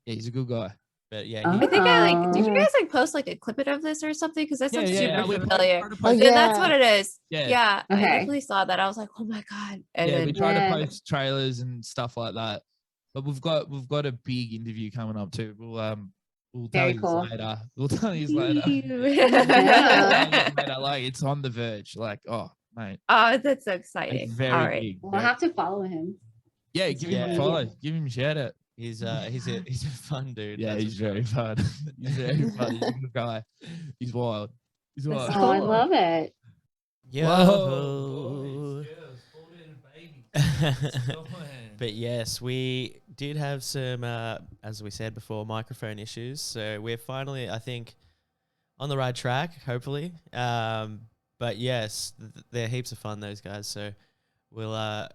yeah, he's a good guy. But yeah, Oh. he, I think I like. Did you Oh. guys like post like a clip of this or something? Because that sounds super we familiar. tried to Oh, post- Yeah, that's yeah. what it is. Yeah. Yeah, I Okay. definitely saw that. I was like, oh my god. And Yeah, then, we try Yeah. to post trailers and stuff like that. But we've got a big interview coming up too. We'll tell Very you cool. later. We'll tell you later. Yeah. Like it's on the verge. Like, oh mate, Oh, that's so it's exciting. very All right. big. We'll have to follow him. Yeah, give him a Yeah. follow. Give him a shout out. He's a fun dude. Yeah, that's he's for sure. very fun. He's very fun. He's a good guy. He's wild. He's wild. Oh, I love it. Yo. But yes, we did have some, as we said before, microphone issues. So we're finally, I think, on the right track, hopefully. But yes, they're heaps of fun, those guys. So we'll,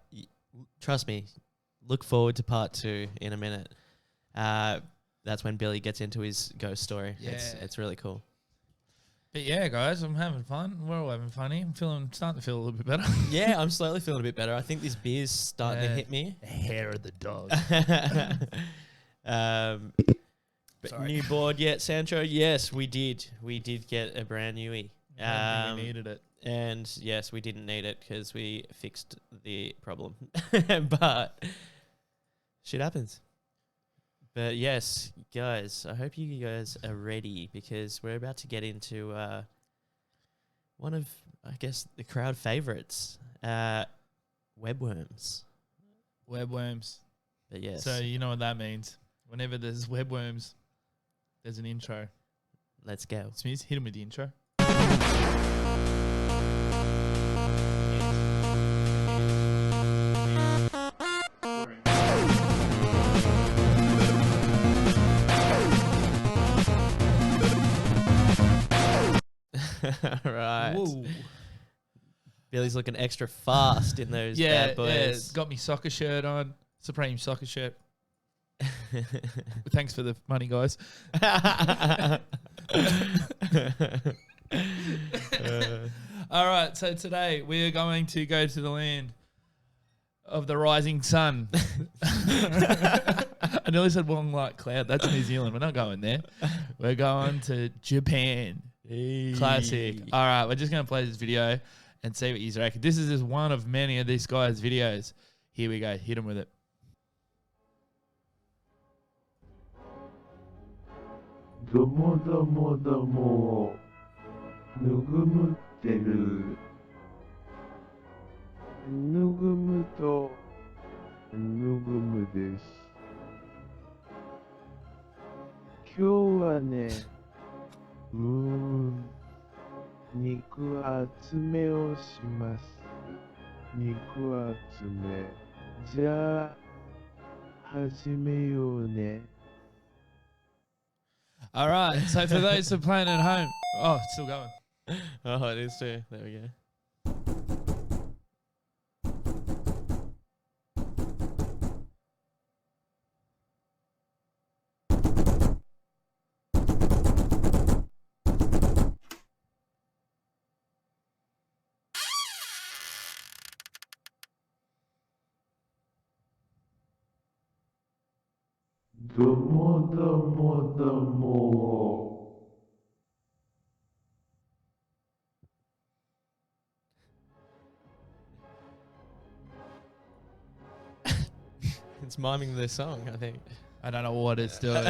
trust me, look forward to part 2 in a minute. That's when Billy gets into his ghost story. Yeah. It's really cool. But yeah, guys, I'm having fun. We're all having fun here. I'm starting to feel a little bit better. Yeah, I'm slowly feeling a bit better. I think this beer's starting to Yeah. hit me. The hair of the dog. But Sorry. new board yet, Sancho? Yes, we did. We did get a brand newie. We needed it. And yes, we didn't need it because we fixed the problem. But shit happens. But yes, guys, I hope you guys are ready because we're about to get into one of, I guess, the crowd favorites, webworms. Webworms. But yes, So you know what that means. Whenever there's webworms, there's an intro. let's go. Smiz, hit him with the intro. Right. Whoa. Billy's looking extra fast in those bad boys. got me soccer shirt on. Supreme soccer shirt. Thanks for the money, guys. All right, so today we are going to go to the land of the rising sun. I nearly said Wong Light Cloud. That's New Zealand. We're not going there. We're going to Japan. Classic. All right, we're just going to play this video and see what you reckon. This is just one of many of this guy's videos. Here we go. Hit him with it. どもどもどもぬぐむってるぬぐむとぬぐむです今日はね肉集めをします肉集めじゃあ始めようね All right, so for those who are playing at home, oh, it's still going. Oh, it is too. There we go. Domo, domo, domo. It's miming the song, I think. I don't know what it's doing.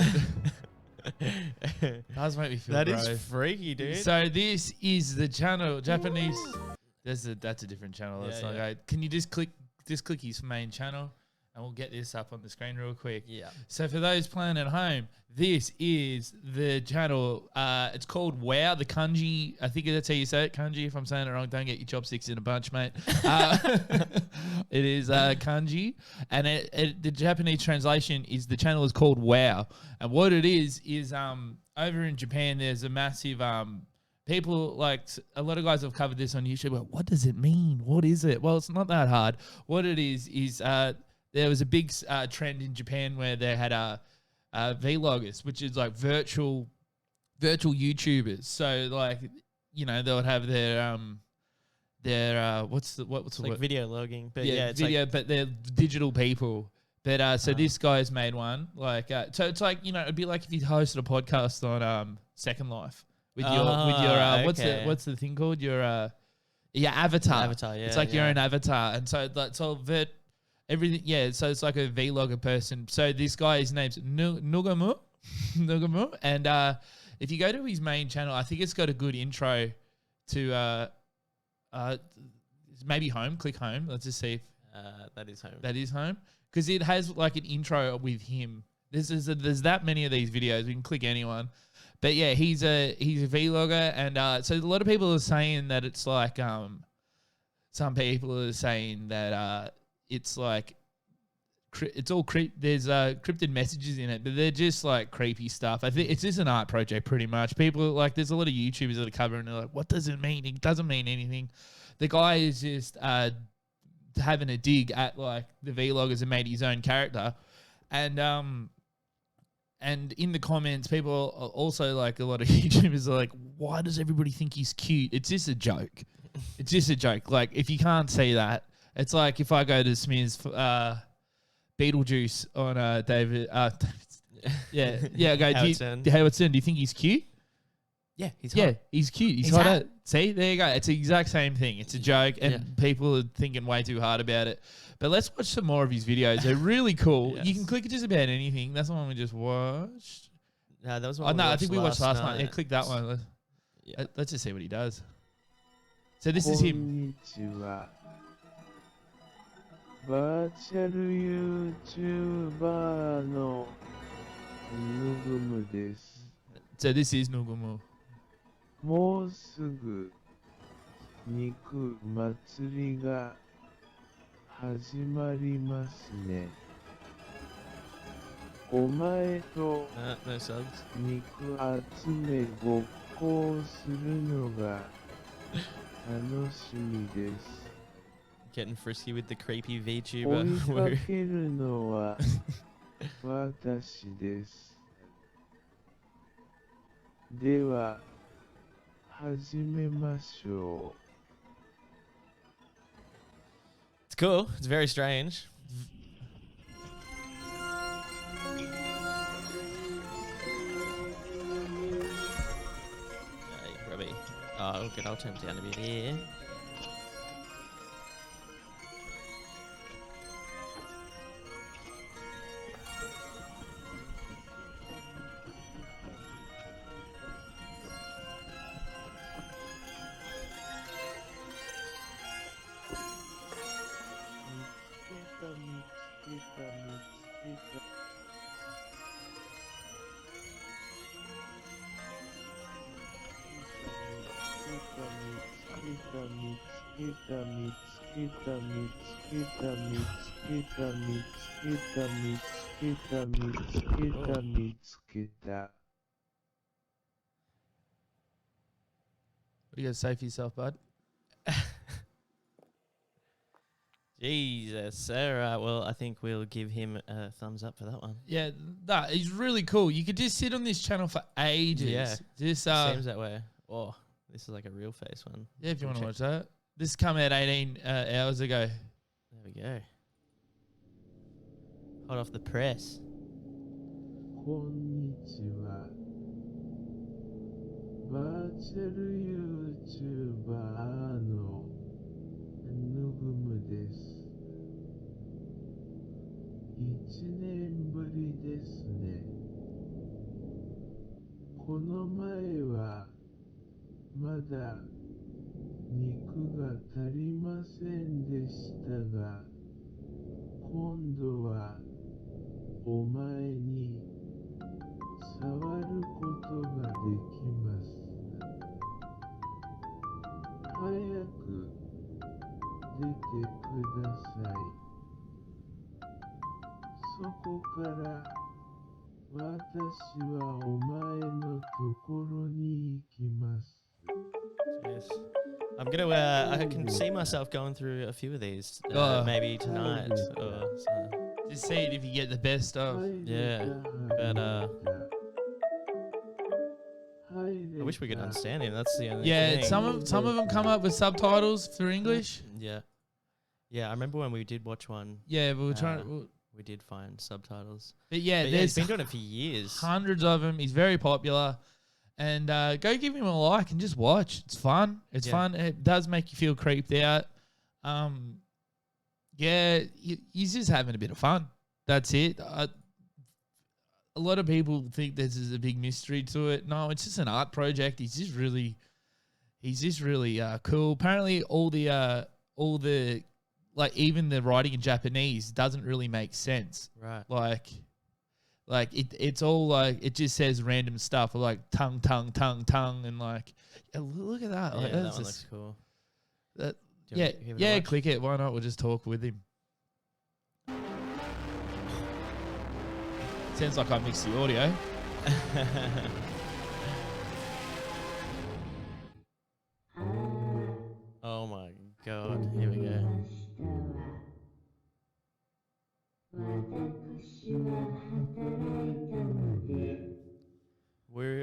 It does make me feel That gross. is freaky, dude. So this is the channel, Japanese. That's a different channel. That's Yeah, not yeah. right. Can you just click his main channel, and we'll get this up on the screen real quick. Yeah. So for those playing at home, this is the channel. It's called Wow, the kanji. I think that's how you say it, kanji. If I'm saying it wrong, don't get your chopsticks in a bunch, mate. It is kanji, and the Japanese translation is the channel is called Wow, and what it is over in Japan, there's a massive people, like a lot of guys have covered this on YouTube. But what does it mean? What is it? Well, it's not that hard. What it is there was a big trend in Japan where they had vloggers, which is like virtual YouTubers. So like, you know, they would have their what's the It's like word? video logging, but yeah, it's video, like, but they're digital people. But so this guy's made one like so it's like, you know, it'd be like if you hosted a podcast on Second Life with your okay. what's the thing called, your avatar. Avatar, yeah, It's like your yeah. own avatar, and so that's all everything. Yeah, so it's like a vlogger person. So this guy, his name's Nugamu, Nugamu, and if you go to his main channel, I think it's got a good intro to maybe home. Click home. Let's just see if That is home. that is home, because it has like an intro with him. There's that many of these videos. We can click anyone, but yeah, he's a vlogger, and so a lot of people are saying that it's like some people are saying that it's like it's all there's cryptid messages in it, but they're just like creepy stuff. I think it's just an art project pretty much. People like there's a lot of YouTubers that are covering it, like, what does it mean? It doesn't mean anything. The guy is just having a dig at like the vloggers and made his own character, and in the comments, people are also like a lot of YouTubers are like, why does everybody think he's cute? It's just a joke. It's just a joke. Like, if you can't see that, it's like if I go to Smear's Beetlejuice on David. Yeah. I go, Howard Stern. Howard Stern, do you think he's cute? Yeah, he's Yeah, hot. he's cute. He's He's hot. hot. See, there you go. It's the exact same thing. It's a joke, and Yeah. people are thinking way too hard about it. But let's watch some more of his videos. They're really cool. You can Yes. click just about anything. That's the one we just watched. No, that was Oh, one. no, I think we watched last night. Yeah, night. click that one. Yeah. Let's just see what he does. So this is him. こんにちは。バーチャル YouTuber のぬぐむです。 So this is Nugumu. もうすぐ肉祭りが始まりますね。お前と No subs. 肉集めごっこをするのが楽しみです。 Getting frisky with the creepy 追い VTuber. かけるのは私です。では、始めましょ It's cool. It's very strange. Okay, Robbie. Oh, okay, I'll turn it down a bit here.う。 What do you got to say for yourself, bud? Jesus. Sarah. Well, I think we'll give him a thumbs up for that one. Yeah, that he's really cool. You could just sit on this channel for ages. Yeah. Just Seems that way. Oh, this is like a real face one. yeah, if you want to Check. watch that. This come out 18 hours ago. There we go. Hot off the press. こんにちは。バーチャル YouTuber のぬぐむです。1年ぶりですね。この前はまだ肉が足りませんでしたが、今度はお前に触ることができます。早く出てください。そこから私はお前のところに行きます。 Yes. I'm gonna. I can see myself going through a few of these. Oh. Maybe tonight. Or so. Just see it if you get the best of. Yeah, but I wish we could understand him. That's the only Yeah, thing. some of them come up with subtitles for English. Yeah. Yeah, I remember when we did watch one. Yeah, but we're trying. We did find subtitles. But yeah, But yeah, he's there's been doing it for years. hundreds of them. He's very popular. And go give him a like and just watch. It's fun. It's Yeah. fun. It does make you feel creeped out. Yeah, he's just having a bit of fun. That's it. A lot of people think this is a big mystery to it. No, it's just an art project. He's just really cool. Apparently, all the like even the writing in Japanese doesn't really make sense. Right. Like it's all like it just says random stuff like tongue, and like look at that. Yeah, Like, that that's one just- looks cool. that Do you yeah, want to give it a yeah, watch? click it. Why not? We'll just talk with him. Sounds like I mixed the audio. Oh my god. Here we go.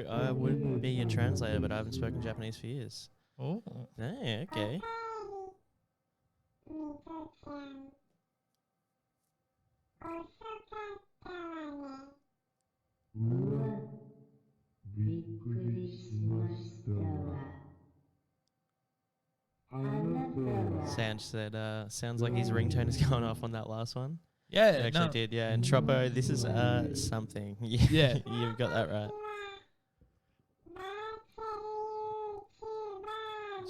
I would be a translator, but I haven't spoken Japanese for years. Oh, Yeah, okay. Sanj said, sounds like his ringtone is going off on that last one. yeah, It actually no. did, yeah. And Troppo, this is something. Yeah. You've got that right.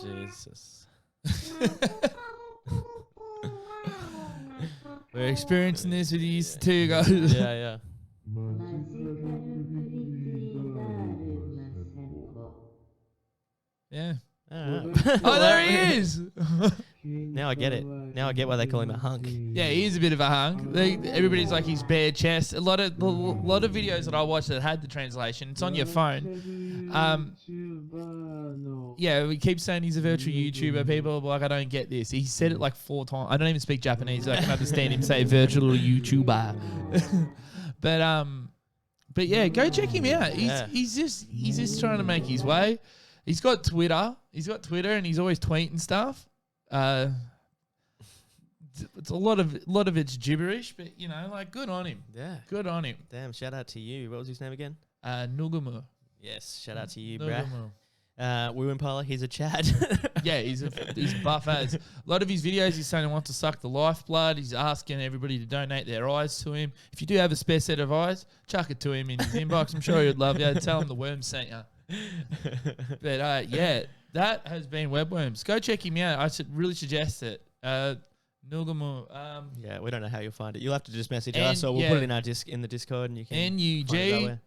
Jesus. We're experiencing this with these two guys. Yeah, yeah. Yeah. Alright. Oh, there he is. Now I get it. Now I get why they call him a hunk. Yeah, he is a bit of a hunk. Everybody's like his bare chest. A lot of videos that I watched that had the translation. It's on your phone. Yeah, we keep saying he's a virtual YouTuber. People are like, I don't get this. He said it like 4 times. I don't even speak Japanese, so I can understand him say virtual YouTuber. But yeah, go check him out. He's just trying to make his way. He's got Twitter. And he's always tweeting stuff. It's a lot of it's gibberish, but you know, like good on him. Yeah. Good on him. Damn, shout out to you. What was his name again? Nugumu. Yes, shout out to you, bruh. Nugumu. Wu Impala, he's a Chad. Yeah, he's buff as. A lot of his videos, he's saying he wants to suck the lifeblood. He's asking everybody to donate their eyes to him. If you do have a spare set of eyes, chuck it to him in his inbox. I'm sure he'd love you. Tell him the worm sent you. But yeah, that has been Webworms. Go check him out. I should really suggest it. Nugumu. Yeah, we don't know how you'll find it. You'll have to just message And, us, or we'll yeah. put it in our in the Discord, and you can. NUG.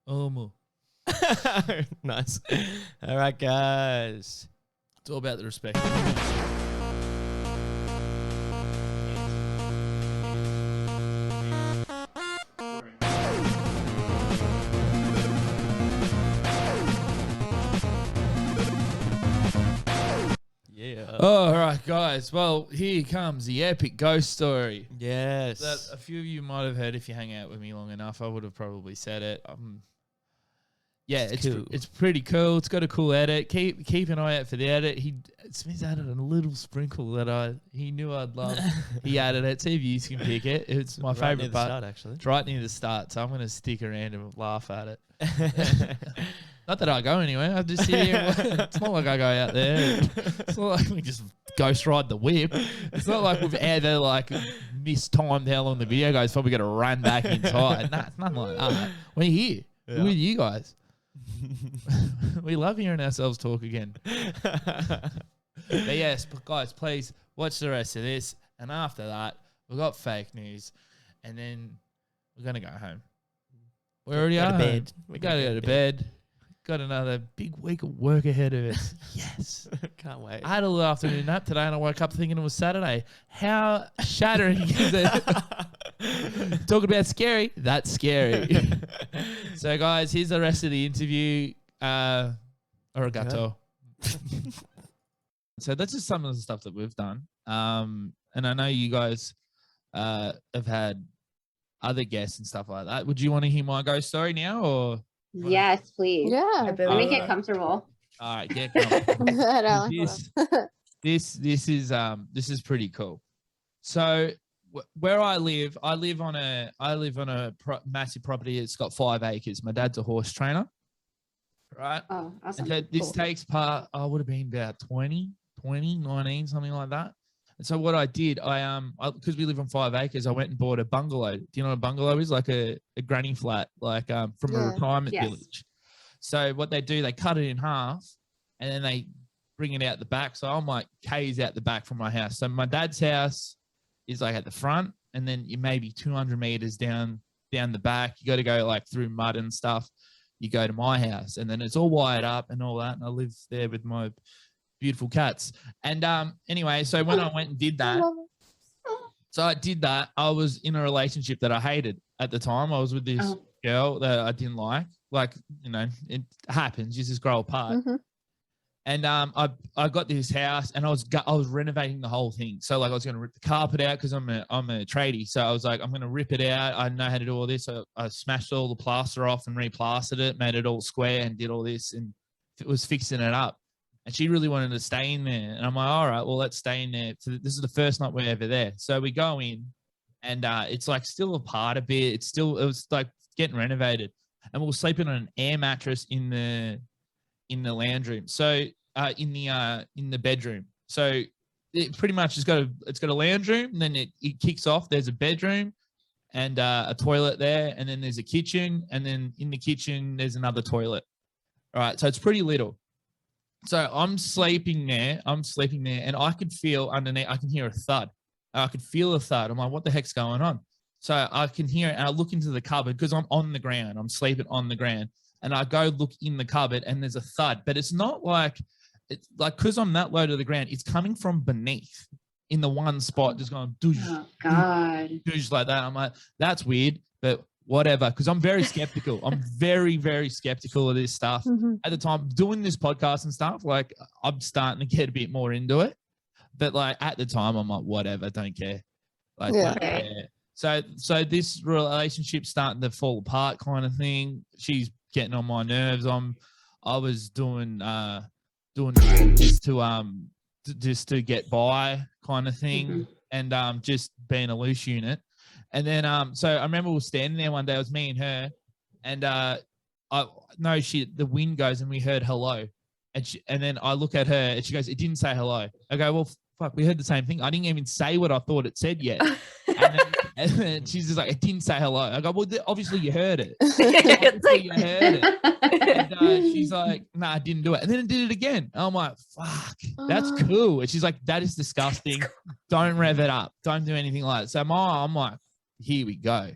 Omu. Nice. All right, guys. It's all about the respect. Yeah. Oh, all right, guys. Well, here comes the epic ghost story. Yes. That a few of you might have heard if you hang out with me long enough. I would have probably said it. Yeah, It's cool. It's pretty cool. It's got a cool edit. Keep an eye out for the edit. Smith added a little sprinkle that he knew I'd love. He added it. See if you can pick it. It's my Right near favorite the part. start, actually. It's right near the start, so I'm going to stick around and laugh at it. Not that I go anywhere. I just sit here. It's not like I go out there. It's not like we just ghost ride the whip. It's not like we've ever like mistimed how long the video goes. Probably got to run back inside. Nah, it's nothing like that. We're here. Yeah. We're with you guys. We love hearing ourselves talk again. But yes, guys, please watch the rest of this. And after that, we've got fake news. And then we're going to go home. We already Go are to home. bed. We got to go to bed. Got another big week of work ahead of us. Yes. Can't wait. I had a little afternoon nap today and I woke up thinking it was Saturday. How shattering is it? Talking about scary. That's scary. So, guys, here's the rest of the interview. Arigato. So that's just some of the stuff that we've done. And I know you guys have had other guests and stuff like that. Would you want to hear my ghost story now, or? Yes, please. Yeah. I've been Let me waiting. get comfortable. All right, get comfortable. No, this is pretty cool. So where I live on a massive property. It's got 5 acres. My dad's a horse trainer, right? Oh, awesome. And so this Cool. takes part. I would have been about 19, something like that. And so what I did, because we live on 5 acres, I went and bought a bungalow. Do you know what a bungalow is? Like a granny flat, like from a Yeah. retirement Yes. village. So what they do, they cut it in half and then they bring it out the back. So I'm like K's out the back from my house. So my dad's house is like at the front, and then you maybe 200 meters down the back. You got to go like through mud and stuff. You go to my house, and then it's all wired up and all that. And I live there with my beautiful cats. And anyway, so when I went and did that, so I did that. I was in a relationship that I hated at the time. I was with this Oh. girl that I didn't like. Like, you know, it happens. You just grow apart. Mhm. And I got this house, and I was renovating the whole thing. So like I was going to rip the carpet out because I'm a tradie. So I was like, I'm going to rip it out. I know how to do all this. So I smashed all the plaster off and replastered it, made it all square, and did all this, and it was fixing it up. And she really wanted to stay in there, and I'm like, all right, well, let's stay in there. So this is the first night we're ever there. So we go in, and it's like still apart a bit. It was like getting renovated, and we were sleeping on an air mattress in the lounge room. So in the bedroom. So it pretty much it's got a lounge room, and then it kicks off. There's a bedroom and a toilet there, and then there's a kitchen, and then in the kitchen there's another toilet. All right, so it's pretty little. So I'm sleeping there, and I could feel underneath. I can hear a thud. I could feel a thud. I'm like, what the heck's going on? So I can hear it, and I look into the cupboard because I'm on the ground. I'm sleeping on the ground. And I go look in the cupboard, and there's a thud, but it's not like, it's like, because I'm that low to the ground, it's coming from beneath in the one spot, just going doosh, Oh God. doosh like that. I'm like, that's weird, but whatever, because I'm very skeptical. I'm very, very skeptical of this stuff. Mhm. At the time, doing this podcast and stuff, like I'm starting to get a bit more into it. But like at the time, I'm like, whatever, don't care. Like, Yeah. don't care. So this relationship's starting to fall apart, kind of thing. She's getting on my nerves. I was doing just to get by, kind of thing, and just being a loose unit. And then so I remember we were standing there one day. It was me and her, and the wind goes, and we heard hello, and then I look at her, and she goes, it didn't say hello. I go, well, fuck, we heard the same thing. I didn't even say what I thought it said yet. And then she's just like, it didn't say hello. I go, well, obviously you heard it. It's Obviously like, you heard it. And she's like, nah, I didn't do it. And then it did it again. I'm like, fuck, that's cool. And she's like, that is disgusting. Don't rev it up. Don't do anything like that. So I'm like, here we go.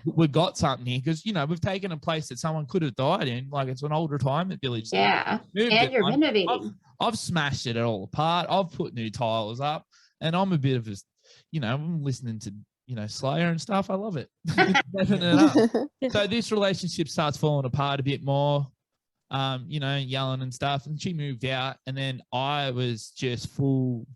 We got something here because, you know, we've taken a place that someone could have died in. Like, it's an old retirement village. So Yeah. moved And it. you're renovating. I've smashed it all apart. I've put new tiles up, and I'm a bit of a, you know, I'm listening to, you know, Slayer and stuff. I love it. Revving it up. So this relationship starts falling apart a bit more, you know, yelling and stuff. And she moved out, and then I was just full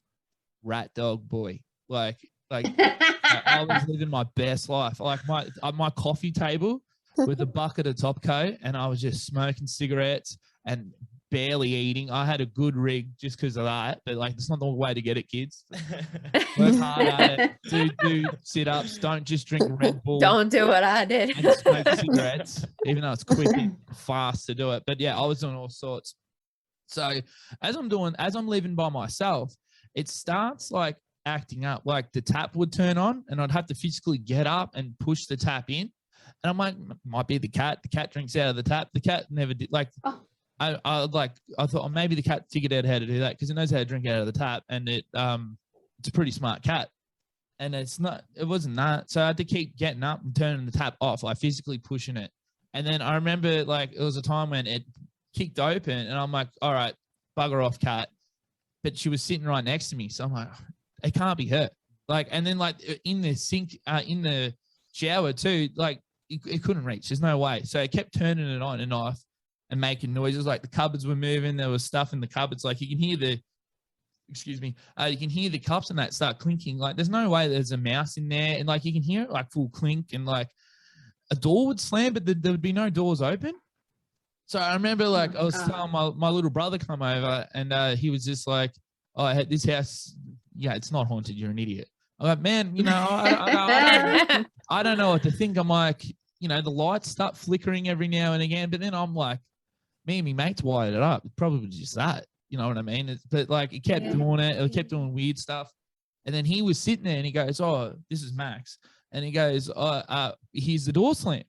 rat dog boy. Like I was living my best life. Like my coffee table with a bucket of top coat, and I was just smoking cigarettes and barely eating. I had a good rig just because of that, but like, it's not the way to get it, kids. Work hard at it. Do sit-ups. Don't just drink Red Bull. don't do what I did. And smoke cigarettes, even though it's quick and fast to do it. But yeah, I was doing all sorts. So as I'm living by myself, it starts like acting up. Like the tap would turn on, and I'd have to physically get up and push the tap in. And I'm like, might be the cat. The cat drinks out of the tap. The cat never did. Like, Oh. I thought, oh, maybe the cat figured out how to do that because it knows how to drink out of the tap, and it's a pretty smart cat. And it wasn't that. So I had to keep getting up and turning the tap off, like physically pushing it. And then I remember like it was a time when it kicked open, and I'm like, all right, bugger off, cat. But she was sitting right next to me, so I'm like, it can't be her. Like, and then like in the sink, in the shower too, like it couldn't reach. There's no way. So I kept turning it on and off and making noises. Like the cupboards were moving. There was stuff in the cupboards. Like you can hear you can hear the cups and that start clinking. Like there's no way there's a mouse in there. And like you can hear it like full clink, and like a door would slam, but there would be no doors open. So I remember like I was telling my little brother come over, and he was just like, oh, I had this house. Yeah, it's not haunted. You're an idiot. I'm like, man, you know, I don't know what to think. I'm like, you know, the lights start flickering every now and again, but then I'm like, me and my mates wired it up. It's probably just that. You know what I mean? But like it kept doing it. It kept doing weird stuff. And then he was sitting there and he goes, "Oh, this is Max." And he goes, "Here's the door slam."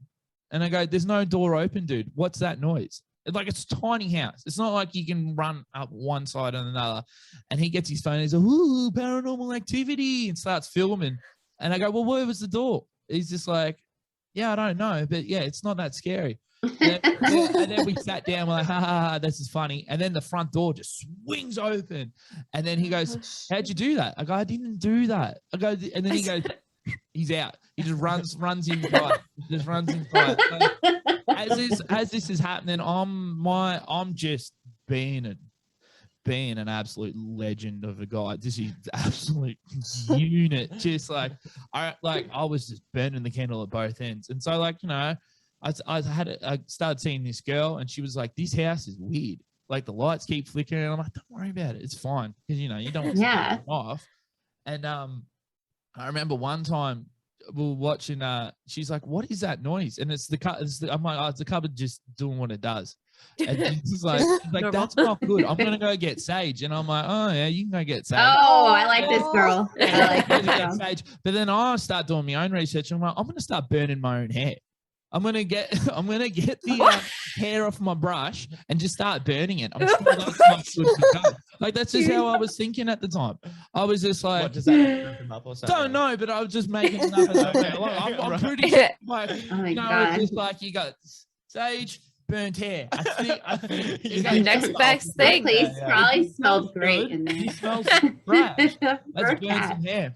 And I go, "There's no door open, dude. What's that noise?" Like, it's a tiny house. It's not like you can run up one side and another. And he gets his phone and he's like, "Ooh, paranormal activity," and starts filming. And I go, "Well, where was the door?" He's just like, "Yeah, I don't know. But yeah, it's not that scary." And then we sat down, we're like, "Ha ha ha, this is funny." And then the front door just swings open. And then he goes, "How'd you do that?" I go, "I didn't do that." I go, and then he goes, he's out. He just runs inside. Just runs inside. So as this is happening, I'm just being an absolute legend of a guy. This is absolute unit. Just like I was just burning the candle at both ends. And so like, you know, I started seeing this girl and she was like, "This house is weird. Like the lights keep flickering." And I'm like, "Don't worry about it. It's fine." Because, you know, you don't want to turn them off. And I remember one time we were watching, she's like, "What is that noise?" And it's I'm like, "Oh, it's the cupboard just doing what it does." And she's like, "That's not good. I'm going to go get Sage." And I'm like, "Oh yeah, you can go get Sage." Oh, I like this girl. I like this girl. Sage. But then I start doing my own research and I'm like, I'm going to start burning my own hair. I'm gonna get the hair off my brush and just start burning it. I'm sure that's not good to go. Like that's just how I was thinking at the time. I was just like, What does that rip him up or something? don't know, but I was just making it up. I'm pretty sure, like, Oh my no, God. it's just like you got Sage, burnt hair. I think The next best thing. The place probably It smells smelled great good. in there. It smells fresh. Let's Fur burn cat. some hair.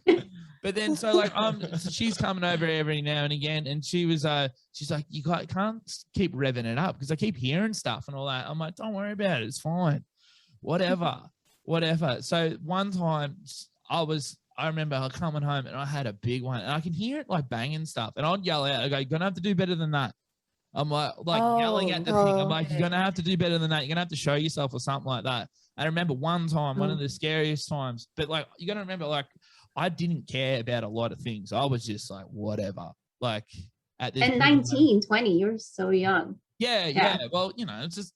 But then, so like, so she's coming over every now and again, and she's like, "You can't keep revving it up because I keep hearing stuff and all that." I'm like, "Don't worry about it. It's fine. Whatever." So one time I remember coming home and I had a big one and I can hear it like banging stuff and I'd yell out, I go, "You're going to have to do better than that." I'm like yelling at the thing. I'm like, "You're going to have to do better than that. You're going to have to show yourself," or something like that. I remember one time, one of the scariest times, but like, you got to remember, like, I didn't care about a lot of things. I was just like, whatever. Like at this And point, 19, 20, you're so young. yeah. Well, you know, it's just,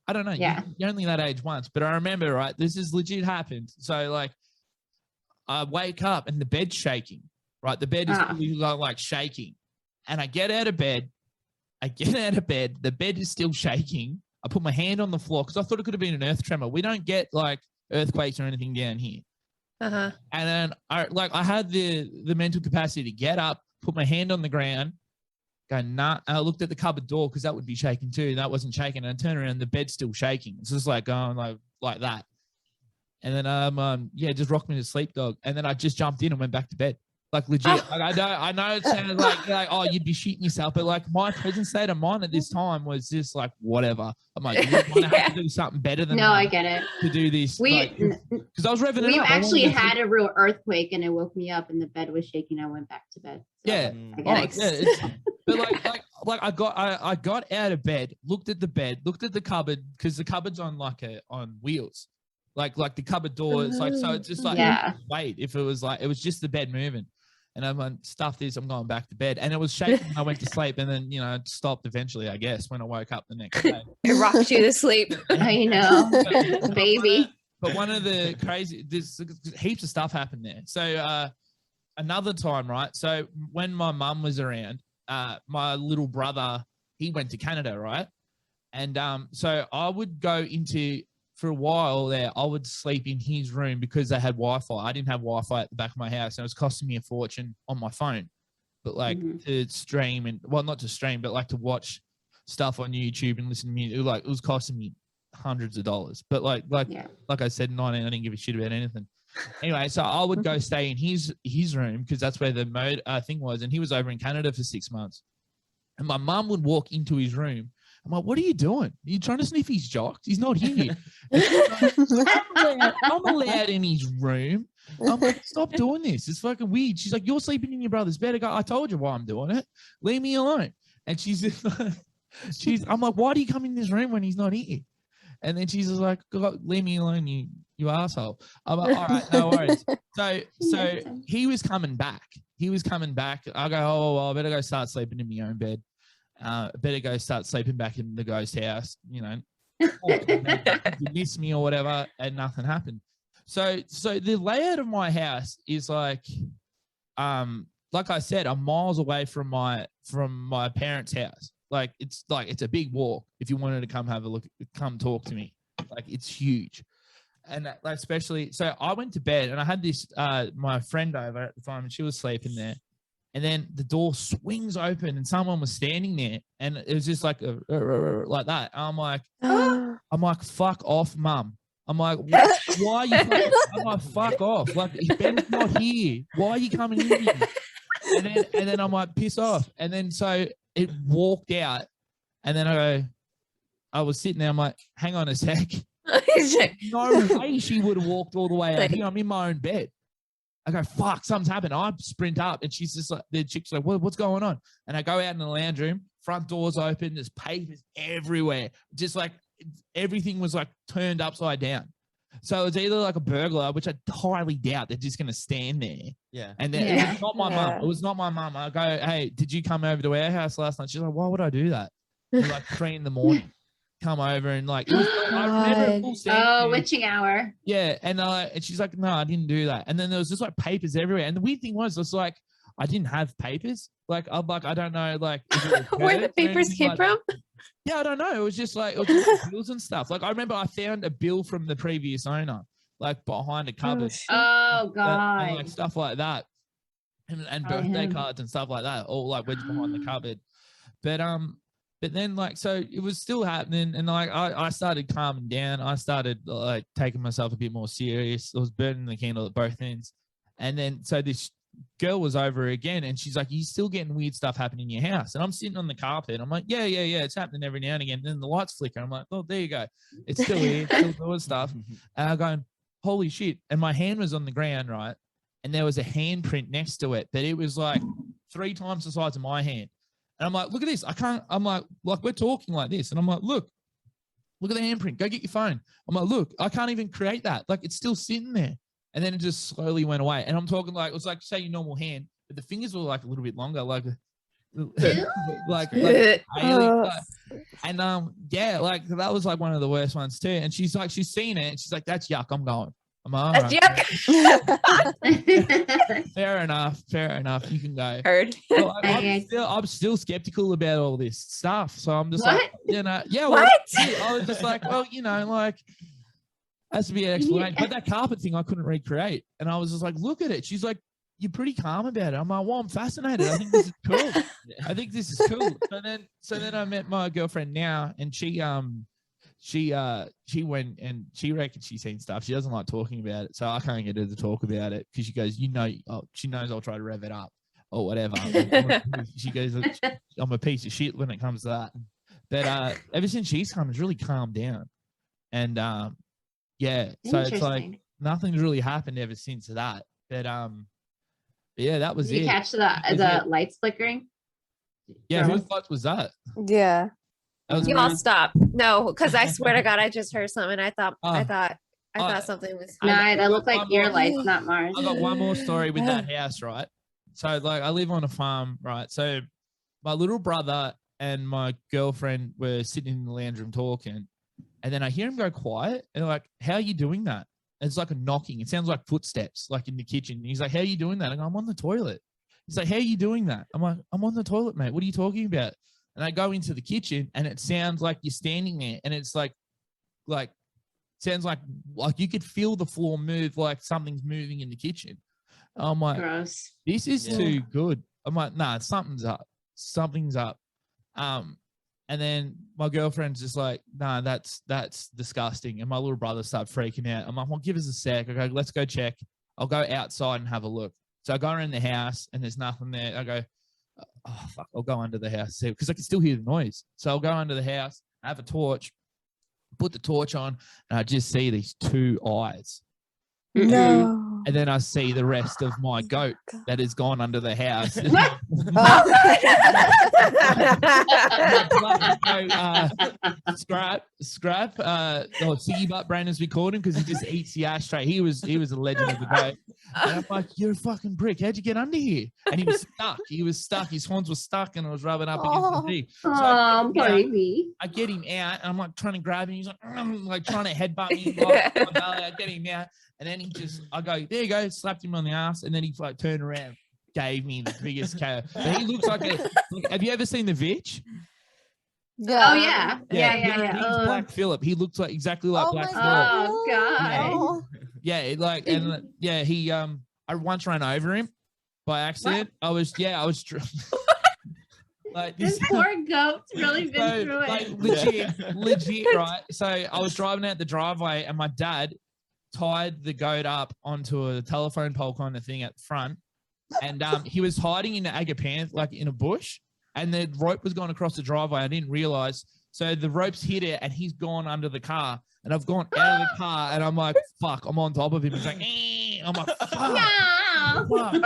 I don't know. Yeah. You're only that age once. But I remember, right, this is legit happened. So like, I wake up and the bed's shaking, right? The bed is like shaking. And I get out of bed. The bed is still shaking. I put my hand on the floor because I thought it could have been an earth tremor. We don't get like earthquakes or anything down here. Uh-huh. And then I had the mental capacity to get up, put my hand on the ground, go, "Nah." And I looked at the cupboard door because that would be shaking too. That wasn't shaking. And I turned around, the bed's still shaking. It's just like going like that. And then just rocked me to sleep, dog. And then I just jumped in and went back to bed. Like legit. Like, I know it sounds like, oh, you'd be shitting yourself, but like my present state of mind at this time was just like, whatever. I'm like, you want to have to do something better than No, that I get it. to do this. Because I was revving it We up. I actually wanted to- had a real earthquake and it woke me up and the bed was shaking. I went back to bed. So Yeah. I get it. But like I got out of bed, looked at the cupboard because the cupboard's on on wheels, like the cupboard door. It's like, so it's just like, Yeah. wait, if it was like, it was just the bed moving. And I'm like, "Stuff this, I'm going back to bed." And it was shaking when I went to sleep. And then, you know, it stopped eventually, I guess, when I woke up the next day. It rocked you to sleep. I know. Baby. But one of the there's heaps of stuff happened there. So another time, right? So when my mum was around, my little brother, he went to Canada, right? And so I would go for a while there, I would sleep in his room because they had Wi-Fi. I didn't have Wi-Fi at the back of my house, and it was costing me a fortune on my phone. But like to stream not to stream, but like to watch stuff on YouTube and listen to music, it was costing me hundreds of dollars. But like I said, 19, I didn't give a shit about anything. Anyway, so I would go stay in his room because that's where the mode thing was, and he was over in Canada for 6 months. And my mum would walk into his room. I'm like, "What are you doing? Are you trying to sniff his jocks? He's not here." I'm allowed in his room. I'm like, "Stop doing this. It's fucking weird." She's like, "You're sleeping in your brother's bed." I go, "I told you why I'm doing it. Leave me alone." And I'm like, "Why do you come in this room when he's not here?" And then she's just like, "God, leave me alone, you asshole." I'm like, "All right, no worries." So he was coming back. I go, "Oh, well, I better go start sleeping in my own bed. Better go start sleeping back in the ghost house, you know." you miss me or whatever, and nothing happened. So the layout of my house is like I said, I'm miles away from my parents' house. Like it's a big walk if you wanted to come have a look, come talk to me. Like it's huge. And like, especially, so I went to bed and I had this, my friend over at the time, and she was sleeping there. And then the door swings open and someone was standing there, and it was just like like that. And I'm like, fuck off, mum. I'm like, why are you? I'm like, fuck off. Like, Ben's not here. Why are you coming in here? And then I'm like, piss off. And then so it walked out, and then I was sitting there. I'm like, hang on a sec. No way she would have walked all the way out here. I'm in my own bed. I go, fuck, something's happened. I sprint up, and she's just like, the chick's like, what's going on? And I go out in the lounge room, front door's open, there's papers everywhere. Just like everything was like turned upside down. So it's either like a burglar, which I highly doubt they're just going to stand there. Yeah. And then it was not my mum. It was not my mum. I go, hey, did you come over to our house last night? She's like, why would I do that? It was like 3 a.m. Come over and like, it was, I remember full Oh, witching hour. Yeah. And she's like, no, I didn't do that. And then there was just like papers everywhere. And the weird thing was, it's like, I didn't have papers. Like, I'm like, I don't know, like where the papers came from. Yeah, I don't know. It was just like, it was just bills and stuff. Like, I remember I found a bill from the previous owner, like behind a cupboard. Oh God. And, like stuff like that. And birthday cards and stuff like that, all like wedged behind the cupboard. But then like, so it was still happening, and like I started calming down. I started like taking myself a bit more serious. I was burning the candle at both ends. And then so this girl was over again, and she's like, you still getting weird stuff happening in your house? And I'm sitting on the carpet. I'm like, yeah, it's happening every now and again. And then the lights flicker. I'm like, oh, there you go. It's still here, still doing stuff. And I'm going, holy shit. And my hand was on the ground, right? And there was a handprint next to it, but it was like 3 times the size of my hand. And I'm like, look at this. I'm like, we're talking like this. And I'm like, look at the handprint. Go get your phone. I'm like, look, I can't even create that. Like, it's still sitting there. And then it just slowly went away. And I'm talking like, it was like, say your normal hand, but the fingers were like a little bit longer, like and yeah, like that was like one of the worst ones too. And she's like, she's seen it, and she's like, that's yuck, I'm going. I'm like, That's yuck. fair enough, you can go. Heard. Well, I'm still skeptical about all this stuff, so I'm just like, you know, yeah, What? I was just like, well, you know, like has to be an explanation. But that carpet thing I couldn't recreate, and I was just like, look at it. She's like, you're pretty calm about it. I'm like, well, I'm fascinated. I think this is cool. I think this is cool. So then I met my girlfriend now, and she went and she reckons she's seen stuff. She doesn't like talking about it, so I can't get her to talk about it because she goes, you know, she knows I'll try to rev it up or whatever. She goes, I'm a piece of shit when it comes to that. But ever since she's come, it's really calmed down, and yeah, so it's like nothing's really happened ever since that. But yeah, that was Did it. you catch the lights flickering? Yeah, whose lights was that? Yeah. That was Y'all weird. stop. No, because I swear to God, I just heard something. I thought Oh. something was. No, that looked like I'm your not- lights, not Mars. I got one more story with that house, right? So like I live on a farm, right? So my little brother and my girlfriend were sitting in the lounge room talking, and then I hear him go quiet, and they're like, how are you doing that? And it's like a knocking. It sounds like footsteps, like in the kitchen. And he's like, how are you doing that? I go, I'm on the toilet. He's like, how are you doing that? I'm like, I'm on the toilet, mate. What are you talking about? And I go into the kitchen, and it sounds like you're standing there, and it's like sounds like you could feel the floor move, like something's moving in the kitchen. I'm like, Gross. this is too good. I'm like, nah, something's up. Something's up. And then my girlfriend's just like, nah, that's disgusting. And my little brother started freaking out. I'm like, well, give us a sec. I go, let's go check. I'll go outside and have a look. So I go around the house, and there's nothing there. I go, oh, fuck, I'll go under the house because I can still hear the noise. So I'll go under the house, I have a torch, put the torch on, and I just see these 2 eyes. No. and then I see the rest of my goat that has gone under the house. Scrap, or Siggy Butt Brain as we called him, because he just eats the ashtray. He was a legend of the goat. And I'm like, you're a fucking prick. How'd you get under here? And he was stuck. His horns were stuck, and I was rubbing up against the thing. So Oh, baby. I get him out, and I'm like trying to grab him. He's like trying to headbutt me. My belly. I get him out, and then I go, there you go, slapped him on the ass, and then he like turned around, gave me the biggest KO. But he looks like have you ever seen The Vitch? Oh yeah. Yeah. He's Black Phillip. He looks like exactly like Black Phillip. Oh god. Yeah, he I once ran over him by accident. I was like This poor goat's really been through it. Like legit, right? So I was driving out the driveway, and my dad tied the goat up onto a telephone pole kind of thing at the front, and he was hiding in the agapanth, like in a bush, and the rope was going across the driveway. I didn't realize, so the rope's hit it, and he's gone under the car, and I've gone out of the car, and I'm like, fuck, I'm on top of him. He's like, I'm like, fuck. No.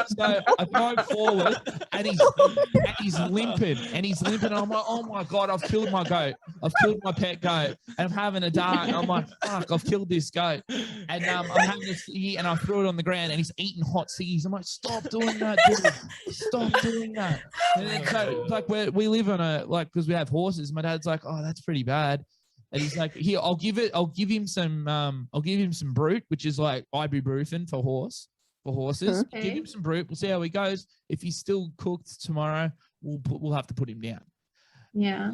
So I drive forward, and he's limping, and I'm like, oh my god, I've killed my goat. I've killed my pet goat, and I'm having a dart. And I'm like, fuck, I've killed this goat. And I'm having this, and I threw it on the ground, and he's eating hot ciggies. I'm like, stop doing that, dude. Stop doing that. And then so like we live on because we have horses. My dad's like, oh, that's pretty bad. And he's like, here, I'll give him some brute, which is like ibuprofen for horses. Okay. Give him some brute. We'll see how he goes. If he's still cooked tomorrow, we'll have to put him down. Yeah.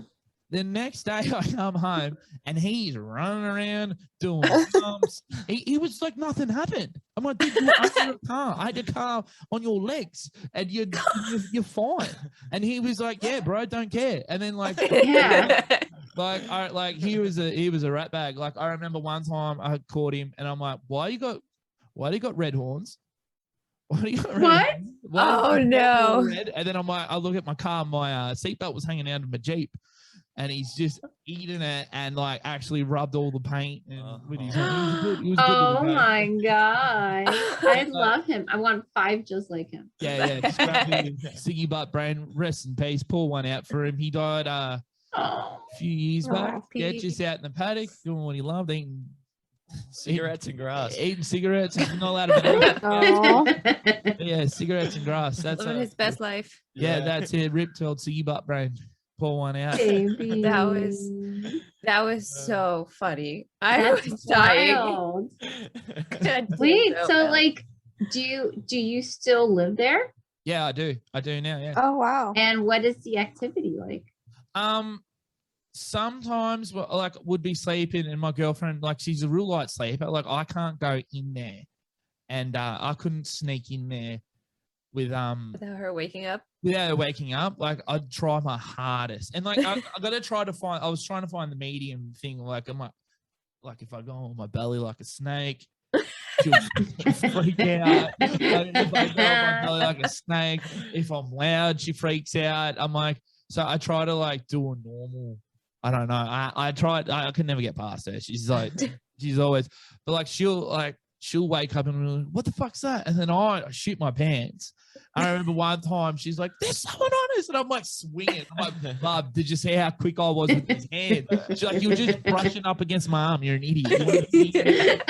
The next day I come home, and he's running around doing jumps. He was like nothing happened. I'm like, dude, you're under a car. I had a car on your legs, and you're fine. And he was like, yeah, bro, don't care. And then like, Yeah. he was a rat bag. Like I remember one time I caught him, and I'm like, why do you got red horns? Why do you got red What? horns? Why Oh, do you no. got red? And then I'm like, I look at my car, my seatbelt was hanging out of my Jeep, and he's just eating it and like actually rubbed all the paint with his hand. He was good Oh with the paint. my god. I love him. I want 5 just like him. Yeah. Siggy Butt Brain, rest in peace. Pour one out for him. He died a Oh. few years back. Yeah, Pete. just out in the paddock doing what he loved, eating Cigarettes and grass. Eating cigarettes. He's not allowed to Oh, yeah, cigarettes and grass. That's Living his best life. Yeah, that's it. Rip to old Siggy Butt Brain. Pour one out. Baby. That was so funny. I That's was dying. wild. That Wait, did so well. like, do you still live there? Yeah, I do. I do now. Yeah. oh wow. And what is the activity like? Sometimes like would be sleeping, and my girlfriend, like, she's a real light sleeper. Like I can't go in there, and I couldn't sneak in there Without her waking up. without her waking up. Like I'd try my hardest, and like I gotta try to find. I was trying to find the medium thing. Like I'm like if I go on my belly like a snake, she'll freak out. Like, if I go on my belly like a snake, if I'm loud, she freaks out. I'm like, so I try to like do a normal. I don't know. I tried. I could never get past her. She's like, she's always, but like she'll wake up and be like, what the fuck's that? And then I shoot my pants. I remember one time she's like, there's someone on us. And I'm like swinging. I'm like, Bob, did you see how quick I was with his hand? She's like, you were just brushing up against my arm. You're an idiot.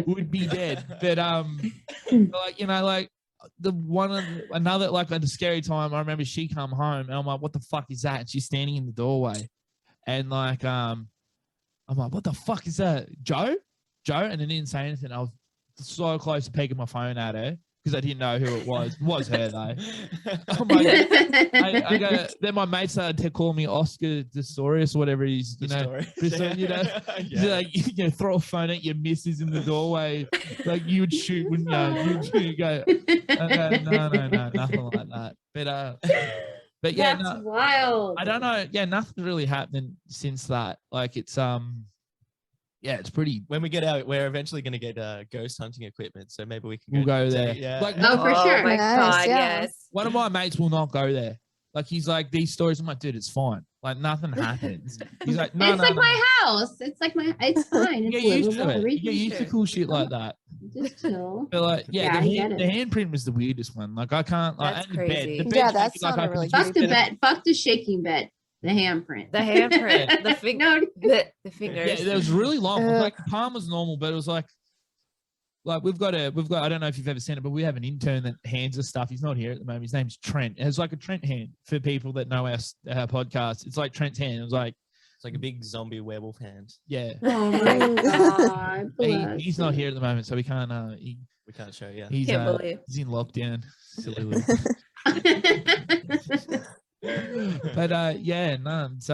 Would be dead. But like, you know, like another like a scary time, I remember she come home and I'm like, what the fuck is that? And she's standing in the doorway. And like, I'm like, what the fuck is that? Joe? And I didn't say anything. I was so close to peeking my phone at her because I didn't know who it was. It was her though. I'm like, I go, then my mate started to call me Oscar Pistorius or whatever he's, you know, like, you know, throw a phone at your missus in the doorway, like you would shoot, wouldn't you? You go, no, nothing like that. But yeah, That's wild. I don't know. Yeah, nothing's really happening since that. Like it's yeah, it's pretty. When we get out, we're eventually going to get ghost hunting equipment, so maybe we can We'll go take- there. Yeah. Like Oh, for sure. Oh my Yes, god, yeah. yes. one of my mates will not go there. Like he's like, these stories. I'm like, dude, it's fine. Like nothing happens. He's like, no, It's like my house. It's like it's fine. You It's get used to livable. it. You Everything's get used to good. cool shit like that. Just chill. But like, yeah, Yeah, I get the it. handprint was the weirdest one. Like, I can't. Like, That's and the bed. crazy. The Yeah, bed's that making, like, sounded I really can Fuck just the get a- bed. Fuck the shaking bed. The handprint. The handprint, the No, the fingers. Yeah, it was really long. It was Ugh. like the palm was normal, but it was like we've got I don't know if you've ever seen it, but we have an intern that hands us stuff. He's not here at the moment. His name's Trent. And it's like a Trent hand for people that know our podcast. It's like Trent's hand. It was like, It's like a big zombie werewolf hand. yeah. oh my god. He's not here at the moment, so we can't. We can't show you. He's Can't believe. he's in lockdown. Silly little. But yeah, no, it's,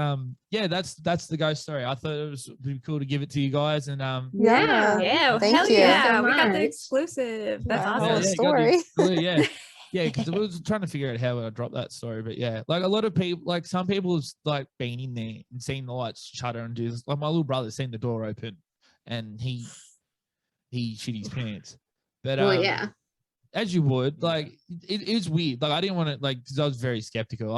yeah, that's the ghost story. I thought it was pretty cool to give it to you guys, and Yeah. Yeah, Thank hell you. yeah, So we got the much. exclusive. That's Wow. awesome. got the Story. clue, yeah. Yeah, because I was trying to figure out how I drop that story, but yeah, like a lot of people, like some people have like been in there and seen the lights shutter and do this. Like my little brother seen the door open, and he shit his pants. But Well, yeah. as you would, like it is weird. Like I didn't want to, like, because I was very skeptical.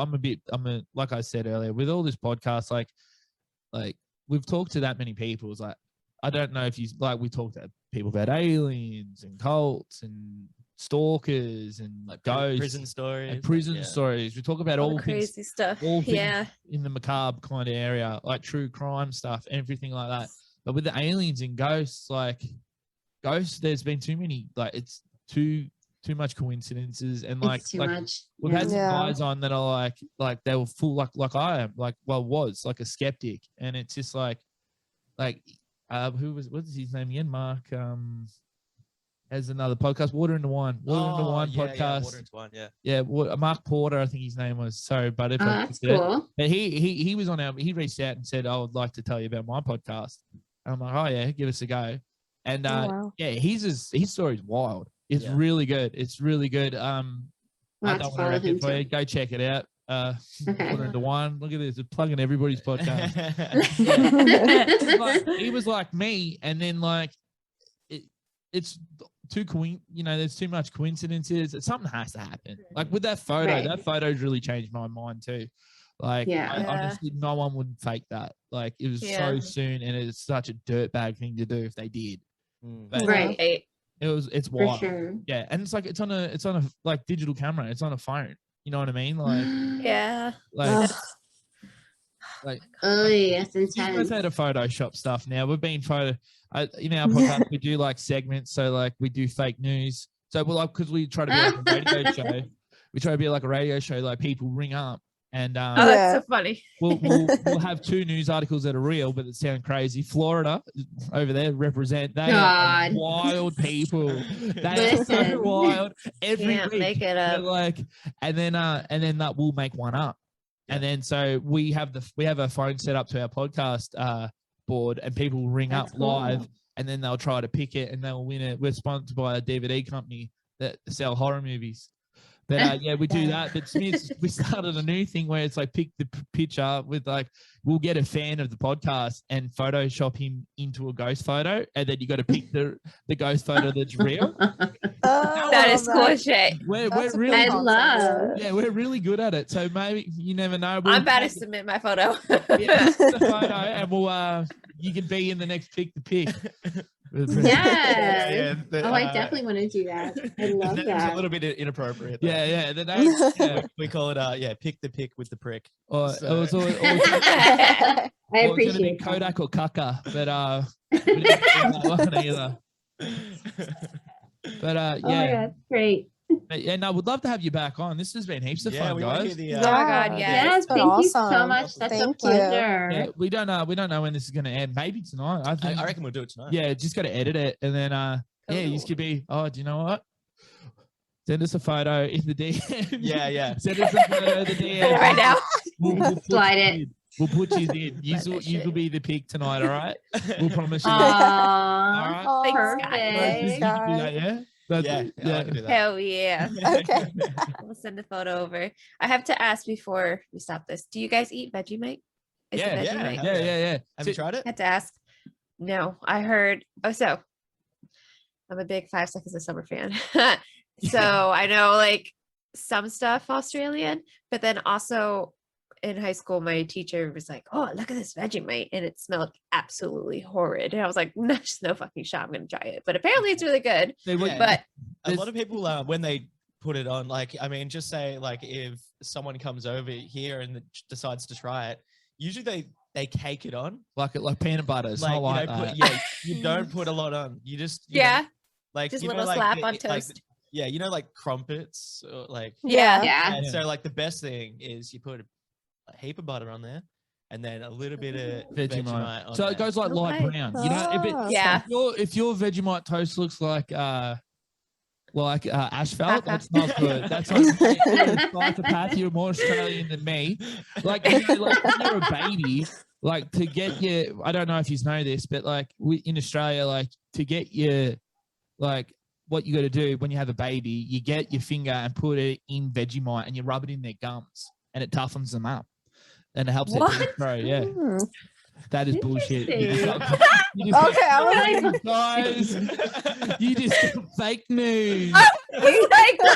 Like I said earlier, with all this podcast, like we've talked to that many people. It's like I don't know if you like we talked to people about aliens and cults and stalkers and like ghosts Prison stories. and prison yeah. stories. We talk about All all the things, crazy stuff. all things Yeah. in the macabre kind of area, like true crime stuff, everything like that. But with the aliens and ghosts, like ghosts, there's been too many. Like it's too much coincidences, and like It's too like much. we've had some Yeah. guys on that are like they were full like I am, like was like a skeptic, and it's just like what's his name again? Mark has another podcast, Water into Wine. Water into Wine yeah, podcast. Yeah, Water into Wine, yeah. Yeah, Mark Porter, I think his name was. Sorry, but if Oh, I that's forget it. cool. But he was on he reached out and said, I would like to tell you about my podcast. And I'm like, oh yeah, give us a go. And Oh, wow. yeah, his story's wild. It's Yeah. really good. It's really good. We'll I have don't to want to follow wreck him it for you. too. Go check it out. Okay. Water into Wine. Look at this. It's plugging everybody's podcast. He was like me, and then like it's too there's too much coincidences. Something has to happen. Like with that photo, Right. that photo's really changed my mind too. Like Yeah. I Yeah. honestly, no one would fake that. Like it was Yeah. so soon, and it's such a dirtbag thing to do if they did. Mm. But Right. it's For wild. sure. Yeah, and it's like it's on a like digital camera. It's on a phone. You know what I mean? Like Yeah. like. Ugh. Like Oh, yes, you guys intense. had a Photoshop stuff now. We've been in our podcast, we do like segments. So like we do fake news. So we're like, because we try to be like a radio show. We try to be like a radio show, like people ring up and Oh, Yeah. that's so funny. we'll have two news articles that are real, but that sound crazy. Florida over there represent they are God. wild people. They are so Listen. wild every Can't week. make it They're up. like, and then that we'll make one up. And then so we have a phone set up to our podcast board, and people will ring That's up live, cool. and then they'll try to pick it, and they'll win it. We're sponsored by a DVD company that sell horror movies. But yeah, we do that. But we started a new thing where it's like pick the picture with like we'll get a fan of the podcast and Photoshop him into a ghost photo, and then you got to pick the ghost photo that's real. Oh, That I is love cool that. as shit. We're That's a really I cool love. concept. yeah, we're really good at it. So maybe you never know. We'll I'm about to take submit my photo. yeah, the photo, and we'll you can be in the next pick the pick. Yes. the, Oh, I definitely want to do that. I love the name's that. a little bit inappropriate. though. Yeah, the name. Yeah. We call it pick the pick with the prick. Or, So- it was always, I gonna be appreciate that. Kodak or Kaka, but we didn't do that one either. But Oh my yeah, god, great. yeah, no, we'd love to have you back on. This has been heaps of Yeah, fun, we want to guys. hear the. Oh my God, yeah. Yes, it's been thank you so awesome. much. That's a Thank you. pleasure. Yeah, we don't know when this is gonna end. Maybe tonight. I think. I reckon we'll do it tonight. Yeah, just got to edit it, and then yeah, you Cool. could be. Oh, do you know what? Send us a photo in the DM. Yeah. Send us a photo in the DM right now. We'll put Slide you it. in. We'll put you in. You Slide that will shit. be the pick tonight. All right. We'll promise you. that. All Aww. right. Oh, Thanks, guys. Perfect. You can do that, yeah. That's- yeah, I can do that. Hell yeah. Okay. We'll send a photo over. I have to ask before we stop this. Do you guys eat Vegemite? Is Yeah, it yeah. Vegemite? Yeah. Have you tried I it? had to ask. No, I heard. Oh, so I'm a big 5 Seconds of Summer fan. So I know like some stuff Australian, but then also in high school, my teacher was like, "Oh, look at this Vegemite," and it smelled absolutely horrid. And I was like, "No, just no fucking shot. I'm gonna try it." But apparently, it's really good. Yeah. But A lot of people when they put it on, like, I mean, just say like if someone comes over here and decides to try it, usually they cake it on. like peanut butter. It's not like you don't that. put, you don't put a lot on. You just you know, yeah, like just you know, little like, slap the- on like, toast. yeah, you know, like crumpets, or like Yeah. Yeah. and so like the best thing is you put a heap of butter on there, and then a little bit of Vegemite on So there. it goes like light Okay. brown. You know, if it, Oh, Yeah. if your Vegemite toast looks like asphalt, Caca. that smells good. That's like you're a psychopath. You're more Australian than me. Like, you know, like when you're a baby, like to get your, I don't know if you know this, but like in Australia, like to get your, like what you got to do when you have a baby, you get your finger and put it in Vegemite and you rub it in their gums and it toughens them up and it helps it What? grow. Yeah, Hmm. that is bullshit. Interesting. You just Okay, I was guys, you just fake news. Like, that's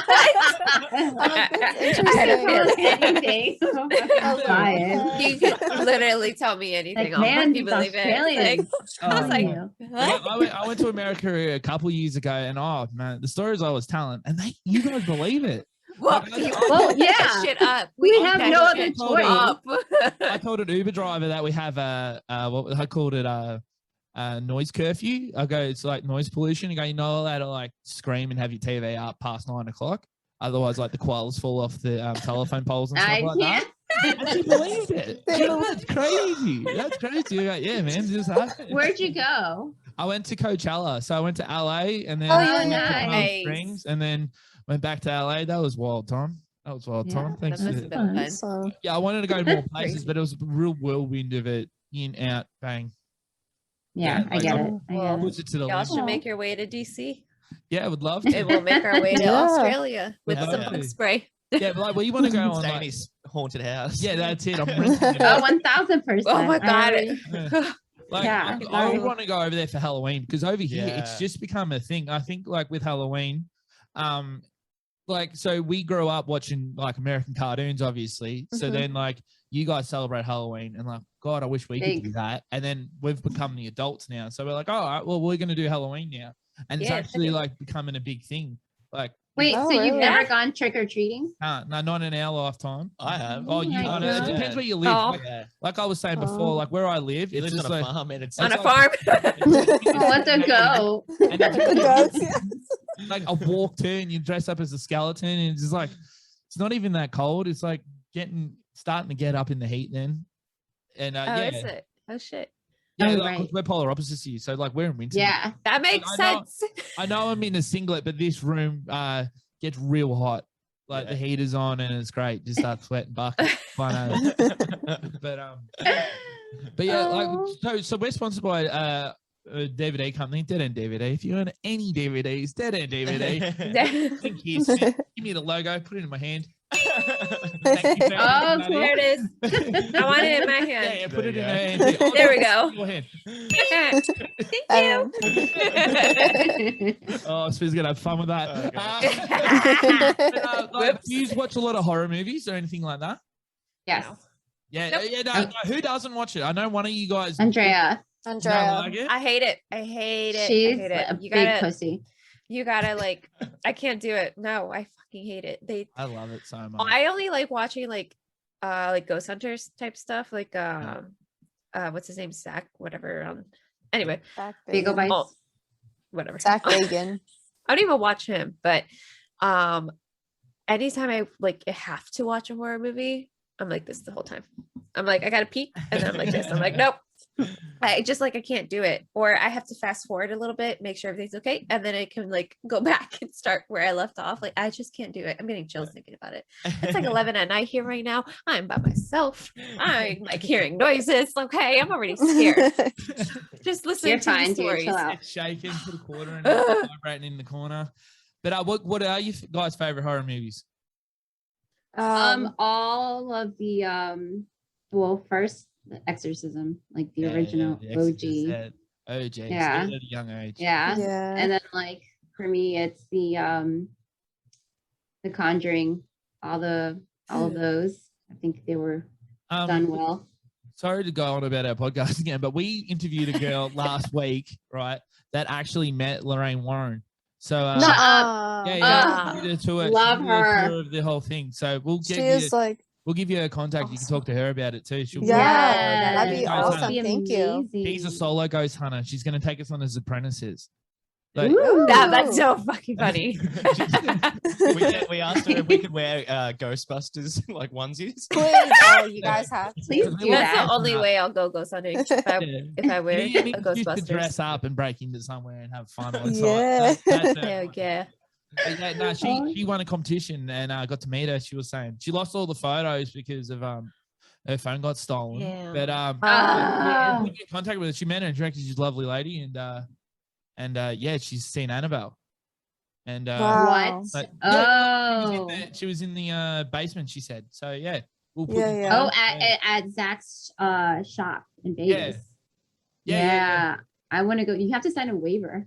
I had a interesting. feeling. I'm lying. You could literally tell me anything. Like, I'll man, fucking these believe it. Australians. Like, I was like, Well, I went to America a couple years ago, and oh man, the stories I was telling, and you guys believe it. well, Like, you Well, make that yeah. shit up. We make have that no shit other choice. up. I told an Uber driver that we have what I called it noise curfew. I go, it's like noise pollution. You go, you're not allowed to like scream and have your TV up past 9 o'clock. Otherwise, like the koalas fall off the telephone poles and stuff I like that. And she believed it. That's crazy. That's crazy. You're like, yeah, man, this happened. Where'd you go? I went to Coachella. So I went to LA and then Oh, I went to nice. Palm Springs and then went back to LA. That was wild time. That was wild Yeah, time. Thanks. That must to- have been fun. Awesome. yeah, I wanted to go to more places, Crazy. but it was a real whirlwind of it. In, out, bang. Yeah, Yeah, I like, get I'm- it. I Well, get it. Puts it to the Y'all limit. should make your way to DC. Yeah, I would love And to. we'll make our way to Yeah. Australia with Hell some yeah. bug spray. Yeah, but like, well, you want to go on Stay in like, his haunted house. yeah, that's it. I'm renting it Oh, out. 1000%. Oh my God. Yeah. Like, Yeah, I sorry. want to go over there for Halloween because over here Yeah. it's just become a thing. I think like with Halloween, like so we grew up watching like American cartoons, obviously. So Mhm. then like you guys celebrate Halloween and like God, I wish we could do Big. that. And then we've become the adults now, so we're like, all right, well we're gonna do Halloween now, and it's Yeah, actually definitely. like becoming a big thing. Like, Wait, Oh, so you've really? never gone trick or treating? no, not in our lifetime. I have. Oh, you my got it. It God. depends where you live. Oh. Yeah. Like I was saying before, Oh. like where I live, He it's lives just on a like farm and it's On a It's farm. What to go? and it's The goats, yeah. like a walk turn, you dress up as a skeleton, and it's just like it's not even that cold. It's like starting to get up in the heat then. And Oh, yeah, is it? Oh shit. yeah, Oh, like, right. we're polar opposites to you. So like we're in winter. Yeah. That makes I know- sense. I know I'm in a singlet, but this room gets real hot. Like the Yeah. heater's on and it's great. Just start sweating buckets. I know. But yeah, Oh. like so we're sponsored by a DVD company, Dead End DVD. If you own any DVDs, Dead End DVD. Think here, Smith. Give me the logo, put it in my hand. Thank you, Oh, Matty. There it is. I want it in my Yeah, hand. yeah, put it in There her you hand. Oh, There we go. Your hand. Thank you. Oh, Smith's gonna have fun with that. Okay. Like, Whoops. do you watch a lot of horror movies or anything like that? Yes. Yeah, Nope. yeah. No, who doesn't watch it? I know one of you guys. Andrea. don't Andrea. like it. I hate it. I hate it. She's I hate it. a You big gotta, pussy. you gotta like. I can't do it. No, I fucking hate it. I love it so much. I only like watching like Ghost Hunters type stuff. Like what's his name? Zach, whatever. Anyway, Zach Bagel Bagel. bites. Oh, whatever. Zach Bagan. I don't even watch him, but anytime I like have to watch a horror movie, I'm like this the whole time. I'm like, I gotta peek, and then I'm like this. I'm like, nope. I just like I can't do it. Or I have to fast forward a little bit, make sure everything's okay, and then I can like go back and start where I left off. Like I just can't do it. I'm getting chills thinking about it. It's like 11 at night here right now. I'm by myself. I'm like hearing noises. Okay, I'm already scared. Just listening You're to fine, the dude. stories. Chill out. It's shaking, put a quarter in it, vibrating in the corner. But what are you guys' favorite horror movies? All of the well, first the Exorcism, like the original The Exorcist, OG. OG. Yeah. Still at a young age. Yeah. Yeah. And then like for me it's the Conjuring, all of those. I think they were done well. Sorry to go on about our podcast again, but we interviewed a girl last week, right, that actually met Lorraine Warren. So Shut up. yeah, Ah. interviewed her to it. Love She did a her. tour of the whole thing. So we'll She give you is like, we'll give you her contact. You can talk to her about it too. She'll yeah, that'd be Yes. awesome. That'd be Thank you. amazing. She's a solo ghost hunter. She's going to take us on as apprentices. Like, Ooh. That's so fucking funny. we asked her if we could wear Ghostbusters like onesies. Please, oh, you guys have to. Please Because do we were That's that. the only way I'll go ghost hunting. If I wear You a need to Ghostbusters. dress up and break into somewhere and have fun on Yeah. site. That's her Hell one. yeah. But yeah, no, she won a competition and got to meet her. She was saying she lost all the photos because of her phone got stolen. Yeah. But Ah. put you in contact with her. She met her and she reckons she's a lovely lady and yeah, she's seen Annabelle. And Wow. What? but- Oh. she was in the basement. She said so. Yeah, we'll put Yeah, you yeah. down. Oh, at Zach's shop in Vegas. Yeah. I want to go. You have to sign a waiver.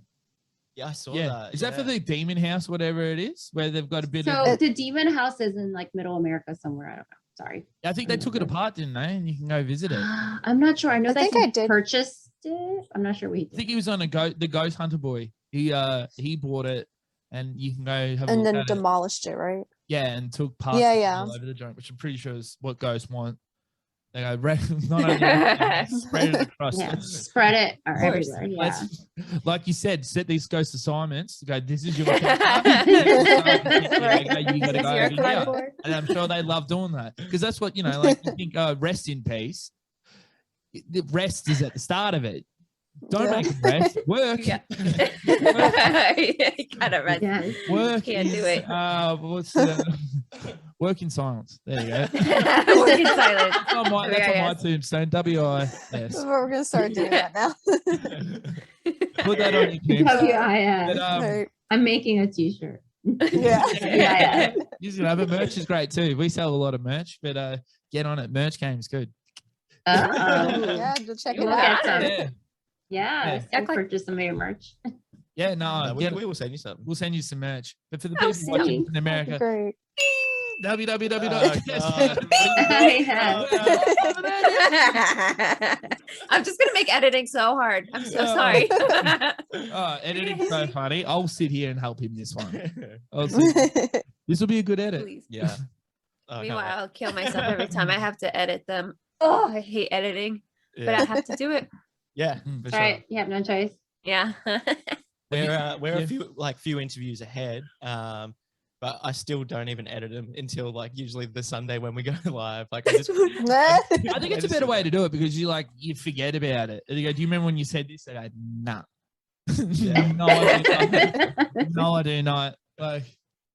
Yeah, I saw Yeah. that. Is that for the Demon House, whatever it is, where they've got a bit So of? the Demon House is in like Middle America somewhere. I don't know. Sorry. I think they took it apart, didn't they? And you can go visit it. I I'm not sure. I know I that think he I did. purchased it. I'm not sure what he did. think he was on the Ghost Hunter boy. He bought it, and you can go have a And look then at it. demolished it, right? Yeah, and took parts Yeah, of it yeah. all over the joint, which I'm pretty sure is what ghosts want. They go not only spread it across. Yeah, spread it or Course. everywhere. Yeah. Let's, like you said, set these ghost assignments. Go, this is your. You This gotta is go your over here. cardboard. And I'm sure they love doing that because that's what like. You think, rest in peace. The rest is at the start of it. Don't Yeah. make it rest. Work. Yeah. Kind of right. Yes. Work. Can't do is, it. What's the work in silence? There you go. Work in silence. That's on my, that's on my WIS. tombstone. WIS. We're gonna start doing that now. Put that on your tombstone. But, WIS. Right. I'm making a t-shirt. Yeah. Yeah. you can have it. Merch is great too. We sell a lot of merch, but get on it. Merch game's good. Yeah, go check it We'll out. get some. Yeah. Yeah. Yeah. I'll purchase some of your merch. Yeah, no, we get, will send you something. we'll send you some merch. But for the Oh, people watching sweet. in America, Great. www. I'm just gonna make editing so hard. I'm so sorry. Editing's so funny. I'll sit here and help him this one. This will be a good edit. Please. Yeah. Oh, I can't Meanwhile, wait. I'll kill myself every time I have to edit them. Oh, I hate editing, but I have to do it. Yeah, Mm. for All sure. right. You have no choice. Yeah. We're Yeah. a few interviews ahead, but I still don't even edit them until like usually the Sunday when we go live. Like I just I think it's a better way to do it because you forget about it. And you go, do you remember when you said this? I go, nah. Yeah. No, I do not. No, I do not. Like,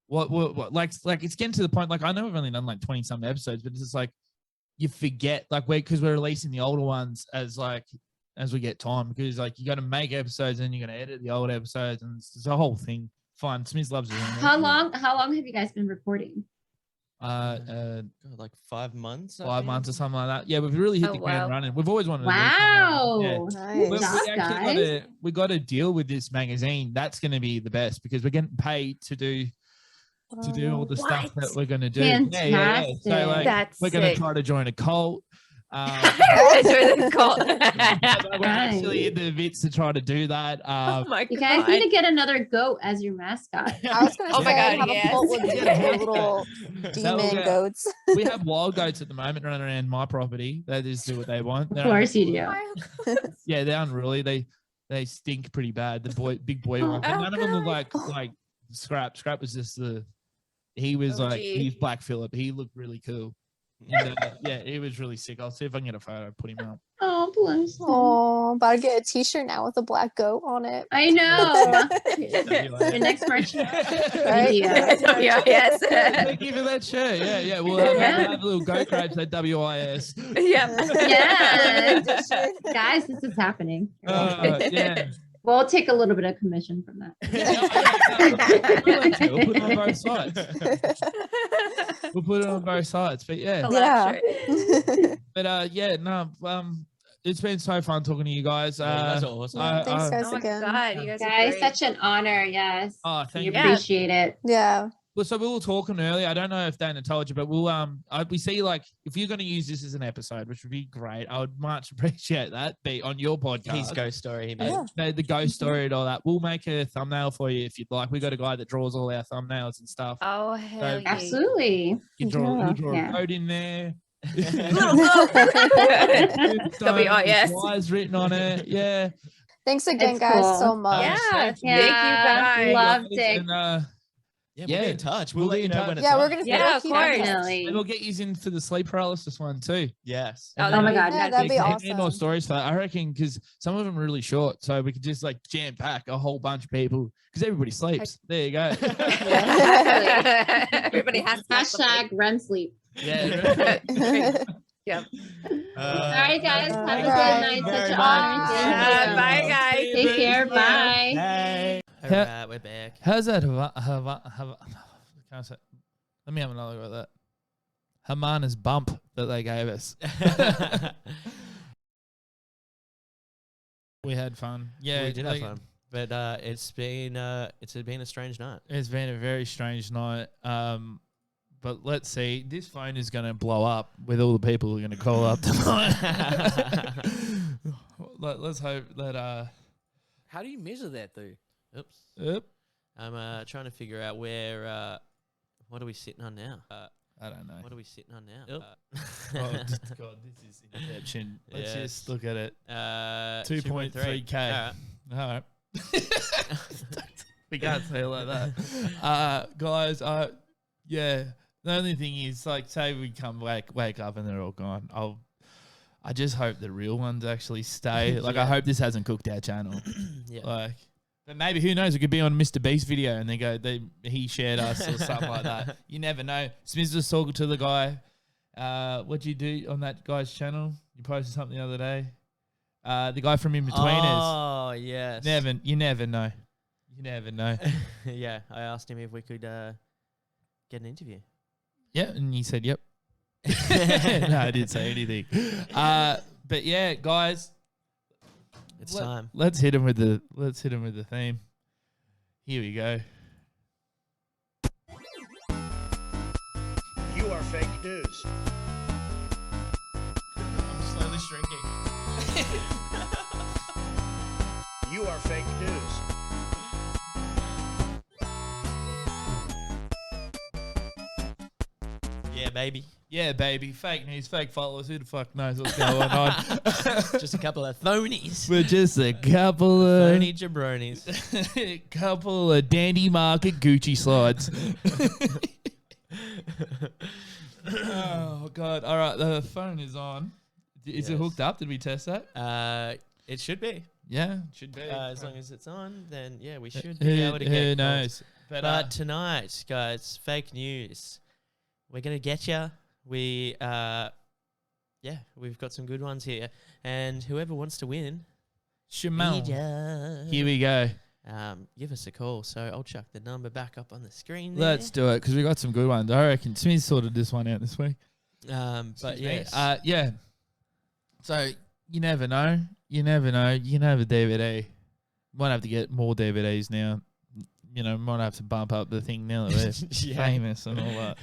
what? Like, it's getting to the point. Like, I know we've only done like 20 some episodes, but it's just like you forget, like, because we're releasing the older ones as we get time. Because like you got to make episodes and you're gonna edit the old episodes, and it's a whole thing. Fun. Smith loves it. How long have you guys been recording? God, like 5 months. I 5 think. months or something like that. Yeah, we've really hit Oh, the ground wow. running. We've always wanted to do something. Yeah. Wow. Nice. Good job, guys. We got to deal with this magazine. That's going to be the best because we're getting paid to do all the stuff that What? we're going to do. Yeah. So Fantastic. like, That's we're going to sick. try to join a cult. It's really cool. We're actually in the midst to try to do that. Oh my You guys need to get another goat as your mascot. I was gonna Oh my say God, have yes. a cult with Yeah. little That will demon get- goats. we have wild goats at the moment running around my property. They just do what they want. Of They're course you do. Yeah, they're unruly. They stink pretty bad. The big boy Oh, ones. And oh, none of them look God. like Scrap. Scrap was just he was Oh, like gee. he's Black Phillip. He looked really cool. And, yeah, he was really sick. I'll see if I can get a photo, put him up. Oh, bless. Oh, about to get a t-shirt now with a black goat on it. I know. Your Your next merch Right? idea. Yes. Thank you for that shirt. Yeah. We'll have, Yeah. we'll have little goat crabs at WIS. Yep. Yes. Guys, this is happening. Yeah. We'll take a little bit of commission from that. We'll put it on both sides. We'll put it on both sides. But yeah. Collab Yeah. shirt. But yeah, no. It's been so fun talking to you guys. Yeah, that's awesome. Thanks, guys, Oh my again. God, you guys are Guys, great. such an honor. Yes. Oh, thank We you. Yeah. appreciate it. Yeah. Well, so we were talking earlier. I don't know if Dana told you, but we see like if you're going to use this as an episode, which would be great, I would much appreciate that. Be on your podcast. His ghost story. He made. Yeah. The ghost story and all that. We'll make a thumbnail for you if you'd like. We got a guy that draws all our thumbnails and stuff. Oh hell yeah. Absolutely. You draw, Yeah. you draw Yeah. a code in there. Little goat. That'll be all yes. Wires written on it. Yeah. Thanks again, It's guys, cool. so much. Yeah. Thank you. Thank you guys. Loved it. And, Yeah, Yeah. we'll be in touch. We'll We'll let be you in know touch. when it's Yeah, we're up. gonna Yeah, of keep course. Definitely. and we'll get you in for the sleep paralysis one too. Yes. Oh, Oh my God. Yeah, that'd be Need awesome. more stories for that. I reckon because some of them are really short, so we could just like jam pack a whole bunch of people because everybody sleeps. There you go. Everybody has to have Hashtag REM sleep. Yeah. Yep. All right, guys. Have a good Alright. night. Such Very an much. honor. Thank Yeah, you. bye, guys. Take care. Bye. Hey. All Yeah. right, we're back. How's that? Can't say. Let me have another go at that. Hamana's bump that they gave us. We had fun. Yeah, we did have like, fun, but it's been a strange night. It's been a very strange night. But let's see. This phone is going to blow up with all the people who are going to call up tonight. Let's hope that. How do you measure that, though? Oops. Yep. I'm trying to figure out where. What are we sitting on now? I don't know. What are we sitting on now? Yep. Oh, God, this is Inception. Let's Yes. just look at it. 2.3. 2.3K. All right. All right. We can't say it like that. Guys, yeah. The only thing is, like, say we wake up and they're all gone. I just hope the real ones actually stay. Like, I Yeah. hope this hasn't cooked our channel. Yeah. Like, but maybe who knows? It could be on Mr. Beast video and he shared us or something like that. You never know. Smith was talking to the guy. What'd you do on that guy's channel? You posted something the other day. The guy from In Betweeners. Oh yes. You never know. You never know. Yeah, I asked him if we could get an interview. Yeah, and he said, "Yep." No, I didn't say anything. But yeah, guys, It's time. let's hit him with the theme. Here we go. You are fake news. I'm slowly shrinking. You are fake news. Yeah, baby. Yeah, baby. Fake news, fake followers. Who the fuck knows what's going on? Just a couple of phonies. We're just a couple of Phony jabronis. couple of dandy market Gucci slides. Oh God! All right, the phone is on. Is it Yes. hooked up? Did we test that? It should be. Yeah, it should be. As long as it's on, then yeah, we should be able to get Who calls. knows? But tonight, guys, fake news. We're gonna get you. We've got some good ones here, and whoever wants to win, Shamal. media, Here we go. give us a call. So I'll chuck the number back up on the screen. There. Let's do it because we got some good ones. I reckon Smith sorted this one out this week. But Excuse me. yes, Yeah. So you never know. You never know. You can have a DVD. Might have to get more DVDs now. You know, might have to bump up the thing now that we're Yeah. famous and all that.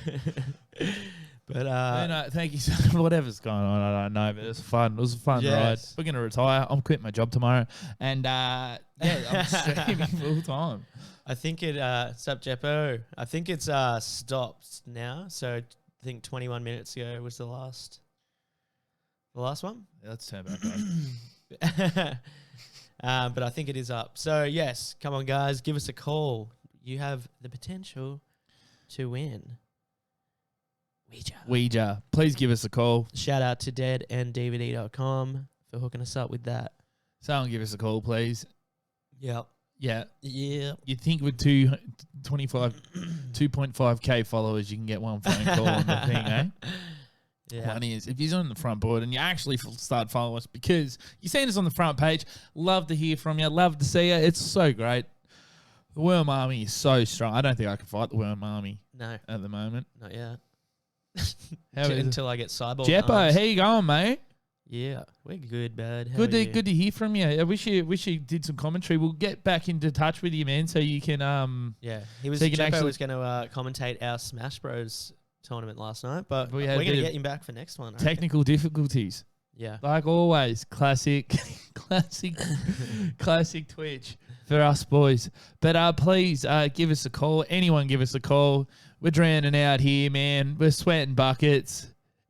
But No, thank you so much. Whatever's going on, I don't know, but it was fun. It was a fun ride. Yes. We're gonna retire. I'm quitting my job tomorrow, and yeah, I'm streaming full time. I think it sup Jeppo. I think it's stopped now. So I think 21 minutes ago was the last one. Yeah, let's turn back on. But I think it is up. So yes, come on guys, give us a call. You have the potential to win. Ouija, please give us a call. Shout out to deadnddvd.com for hooking us up with that. Someone give us a call, please. Yep. Yeah. Yeah. You think with 2.5K followers, you can get one phone call on the thing, eh? Yeah. One is if you're on the front board and you actually start following us because you're seeing us on the front page. Love to hear from you. Love to see you. It's so great. The Worm Army is so strong. I don't think I can fight the Worm Army No, at the moment. not yet. How is it? Until I get cyborg Jeppo, arms. how you going, mate? Yeah, we're good, bud. How Good are to you? good to hear from you. I wish you did some commentary. We'll get back into touch with you, man, so you can Yeah, he was. So you can Jeppo actually- was going to commentate our Smash Bros tournament last night, but We we're had a going to bit of get him back for next one. I reckon. technical difficulties. Yeah. Like always, classic classic Twitch for us boys. But please give us a call. Anyone give us a call. We're drowning out here, man. We're sweating buckets.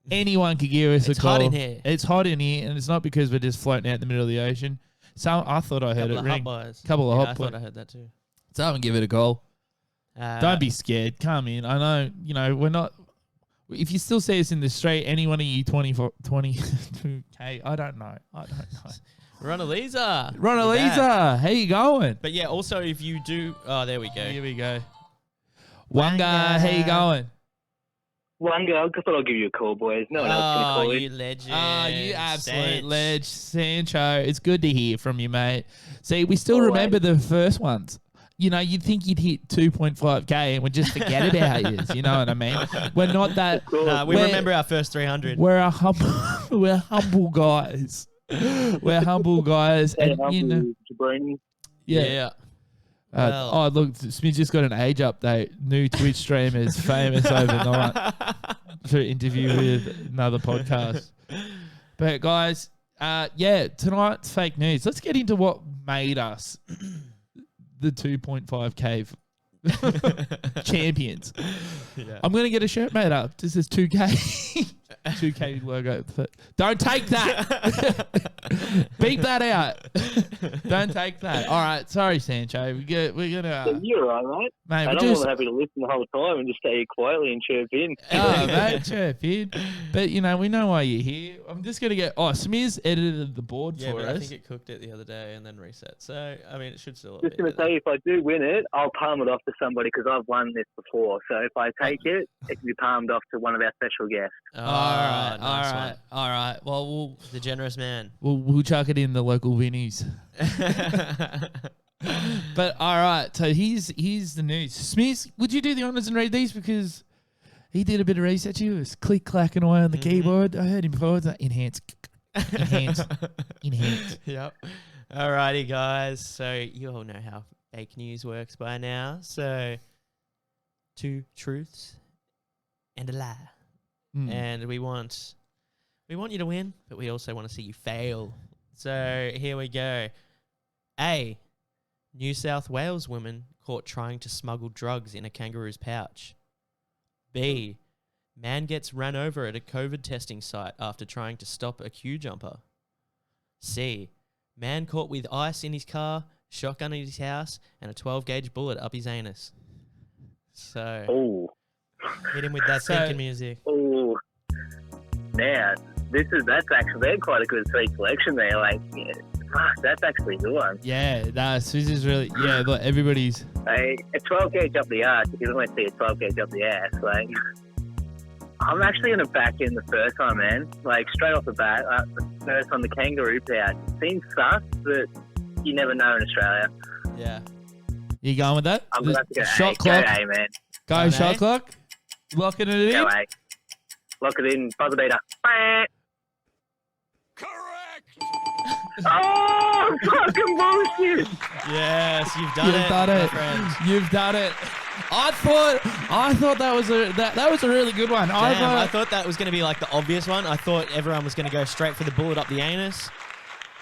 Anyone could give us It's a call. hot in here. It's hot in here, and it's not because we're just floating out in the middle of the ocean. So I thought I heard Couple it of ring. hot boys. Couple of Yeah, hot I boys. thought I heard that too. Someone give it a call. Uh, Don't be scared. Come in. I know, we're not. If you still see us in the street, any one of you 22K, I don't know. Ronalisa. Ronalisa, how you going? But yeah, also if you do, oh, there we go. Here we go. Wanga, how you going? One girl, I thought I'll give you a call, boys. No one else can call you it. legend. Ah, you absolute Sanch. ledge, Sancho. It's good to hear from you, mate. See, we still Always. remember the first ones. You know, you'd think you'd hit 2.5K and we'd just forget about you. You know what I mean? We're not that. Nah, we we're- remember our first 300. We're we're humble guys. We're humble guys, Hey, and you know, Jabroni. yeah. Well. Oh, look, Smith just got an age update. New Twitch streamers famous overnight for interview with another podcast. But guys, yeah, tonight's fake news. Let's get into what made us the 2.5K champions. Yeah. I'm gonna get a shirt made up. This is 2K. 2K logo. Don't take that. Beep that out. Don't take that. All right. Sorry, Sancho. We're gonna. You're all right, mate. Mate, And we're I'm just. more than happy to listen the whole time and just stay here quietly and chirp in. Oh, mate, chirp in. But you know, we know why you're here. I'm just gonna get. Oh, Smears edited the board Yeah, for but us. I think it cooked it the other day and then reset. So, I mean, it should still Just be going to there. say, if I do win it, I'll palm it off to somebody because I've won this before. So if I take it, it can be palmed off to one of our special guests. Oh, all right, nice all right, all right. Well, one. The generous man. we'll chuck it in the local Vinnies. But all right, so here's the news. Smears, would you do the honors and read these because he did a bit of research. He was click clacking away on the keyboard. I heard him before. It's like enhance, enhance, enhance. Yep. Alrighty, guys. So you all know how fake news works by now. So 2 truths and a lie. Mm. And we want you to win, but we also want to see you fail. So here we go. A. New South Wales woman caught trying to smuggle drugs in a kangaroo's pouch. B. Man gets run over at a COVID testing site after trying to stop a queue jumper. C. Man caught with ice in his car, shotgun in his house, and a 12-gauge bullet up his anus. So, Oh, hit him with that So- thinking music. oh. Now, that's actually, they're quite a good three selection there. Like, yeah, fuck, that's actually a good one. Yeah, Swizz is really Look, everybody's. Like, a 12 gauge up the ass, if you don't see a 12 gauge up the ass, like, I'm actually going to back in the first one, man. Like, straight off the bat, the first one, the kangaroo pouch. Seems sus, but you never know in Australia. Yeah. You going with that? I'm going to have to go Shot A. clock. Go A, man. Go Going shot A? clock. Locking it in. Go A. Lock it in, buzzer beater. Oh, fucking bullshit! Yes, you've done You've it. done my it. friend. You've done it. I thought that was a really good one. Damn, I thought that was going to be like the obvious one. I thought everyone was going to go straight for the bullet up the anus.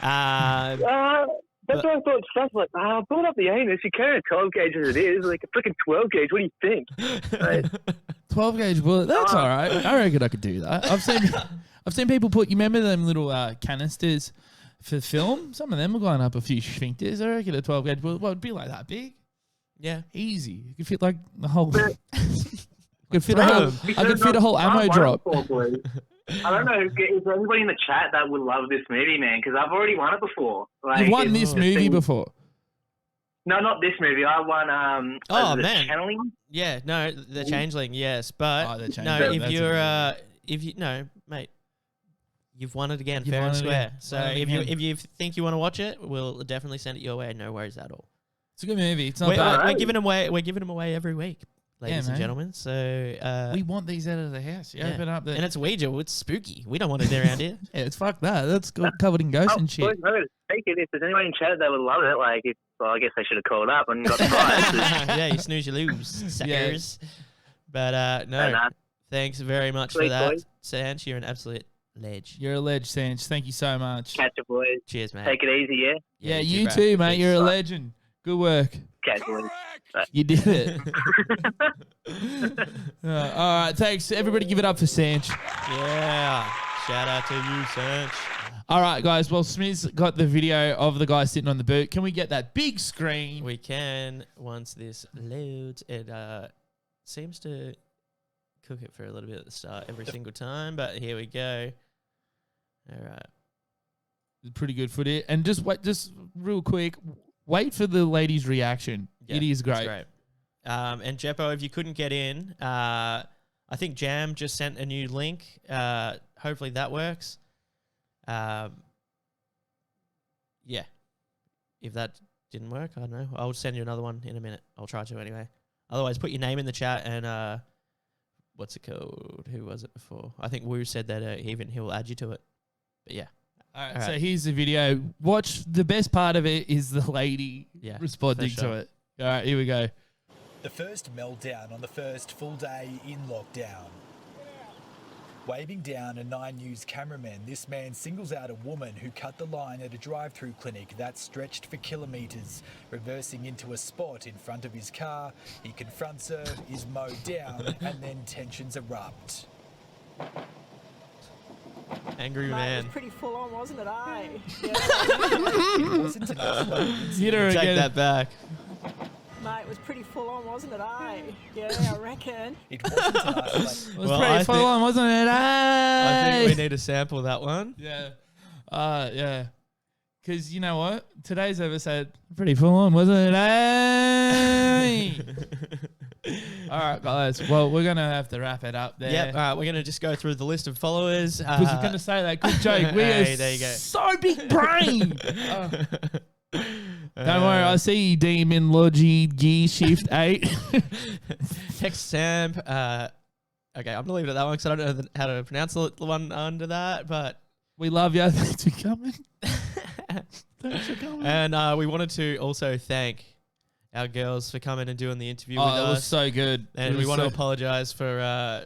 That's what I thought. Stuff like, pull up the anus. You carry a 12 gauge as it is, like a freaking 12 gauge. What do you think? Right? 12 gauge bullet. That's all right. I reckon I could do that. I've seen people put. You remember them little canisters for film? Some of them are going up a few sphincters. I reckon a 12 gauge bullet would be like that big. Yeah. Easy. You could fit like the whole. I could fit a whole ammo I've drop. won it before, boys. I don't know. Is there anybody in the chat that would love this movie, man? Because I've already won it before. Like, You've won it's this just movie been- before. No, not this movie. I won. Oh, the man. Channeling. Yeah, no, the changeling, yes, but Oh, the no, Changeling, if that's you're a if you no, mate, you've won it again, You've fair won and it square. again. So Won it again. if you think you want to watch it, we'll definitely send it your way. No worries at all. It's a good movie. It's not We're, bad. we're giving them away. We're giving them away every week. ladies and man. gentlemen. So We want these out of the house. You yeah. open up the. and it's Ouija. It's spooky. We don't want it around here. Yeah, it's fuck that. That's covered in ghosts and shit. Boys, no, take it. If there's anyone in chat that would love it, like, well, I guess they should have called up and got the prize. Yeah, you snooze, you lose, suckers. But no, And, thanks very much for sweet that, boys. Sanch. You're an absolute ledge. You're a ledge, Sanch. Thank you so much. Catch you, boys. Cheers, mate. Take it easy, yeah? Yeah, you bro. too, mate. Peace. You're a legend. Good work. Catch you, boys. You did it. All right, thanks. Everybody give it up for Sanch. Yeah. Shout out to you, Sanch. All right, guys. Well, Smith's got the video of the guy sitting on the boot. Can we get that big screen? We can, once this loads, it seems to cook it for a little bit at the start every single time, but here we go. All right. Pretty good footage. And just wait, just real quick, wait for the lady's reaction. Yeah, it is it's great. great. And Jeppo, if you couldn't get in, I think Jam just sent a new link. Hopefully that works. Yeah. If that didn't work, I don't know. I'll send you another one in a minute. I'll try to anyway. Otherwise, put your name in the chat and what's it called? Who was it before? I think Woo said that he will add you to it. But yeah. All right, All so right. here's the video. Watch. The best part of it is the lady Yeah, responding for to sure. it. All right, here we go. The first meltdown on the first full day in lockdown. Waving down a 9 News cameraman, this man singles out a woman who cut the line at a drive-through clinic that stretched for kilometres. Reversing into a spot in front of his car, he confronts her, is mowed down, and then tensions erupt. Angry Mate, it man. was pretty full on, wasn't it? It wasn't enough. Hit her Take again. that back. Mate, it was pretty full on, wasn't it? Yeah, I reckon. It wasn't enough. It was Well, pretty I full think- on, wasn't it? I think we Hey! need to sample that one. Yeah. Yeah. Because you know what? Today's episode, pretty full on, wasn't it? Hey! All right, guys. Well, we're going to have to wrap it up there. Yep. All right, we're going to just go through the list of followers. I was going to say that. Good joke. We Hey, are there you go. so big brain. Don't worry. I see you, Demon Logi Gear Shift 8. Text Sam. Okay, I'm going to leave it at that one because I don't know how to pronounce the one under that, but We love you. Thanks for coming. Thanks for coming. And we wanted to also thank our girls for coming and doing the interview with Oh, it us. was so good. And It we was want to so- apologize for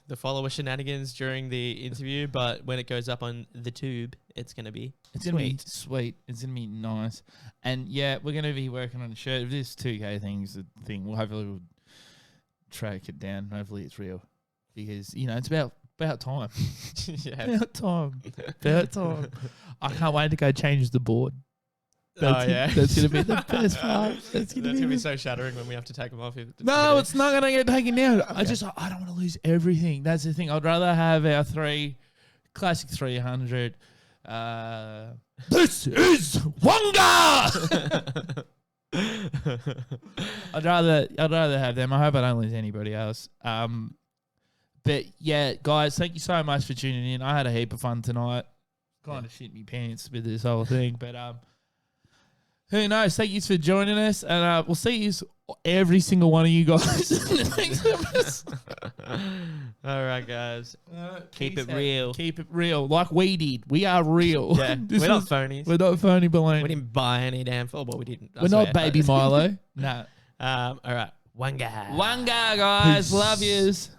the follower shenanigans during the interview, but when it goes up on the tube, it's going to be It's going to be sweet. It's going to be nice. And yeah, we're going to be working on a shirt. If this 2K thing's a thing, we'll track it down. Hopefully it's real. Because, you know, it's about time. Yeah. About time. About time. I can't wait to go change the board. That's, yeah. That's going to be the best part. That's going to be so shattering when we have to take them off. No, it's not going to get taken down. I don't want to lose everything. That's the thing. I'd rather have our classic 300. This is Wonga! I'd rather have them. I hope I don't lose anybody else. But yeah, guys, thank you so much for tuning in. I had a heap of fun tonight. Kind of shit me pants with this whole thing, but who knows? Thank you for joining us, and we'll see you every single one of you guys in the next episode. All right, guys. Keep it Peace out. real. Keep it real, like we did. We are real. Yeah, This we're not was- phonies. We're not phony balloon. We didn't buy any damn football. We didn't. I We're not swear. baby Milo. No. All right. One guy. One guy, guys. Peace. Love yous.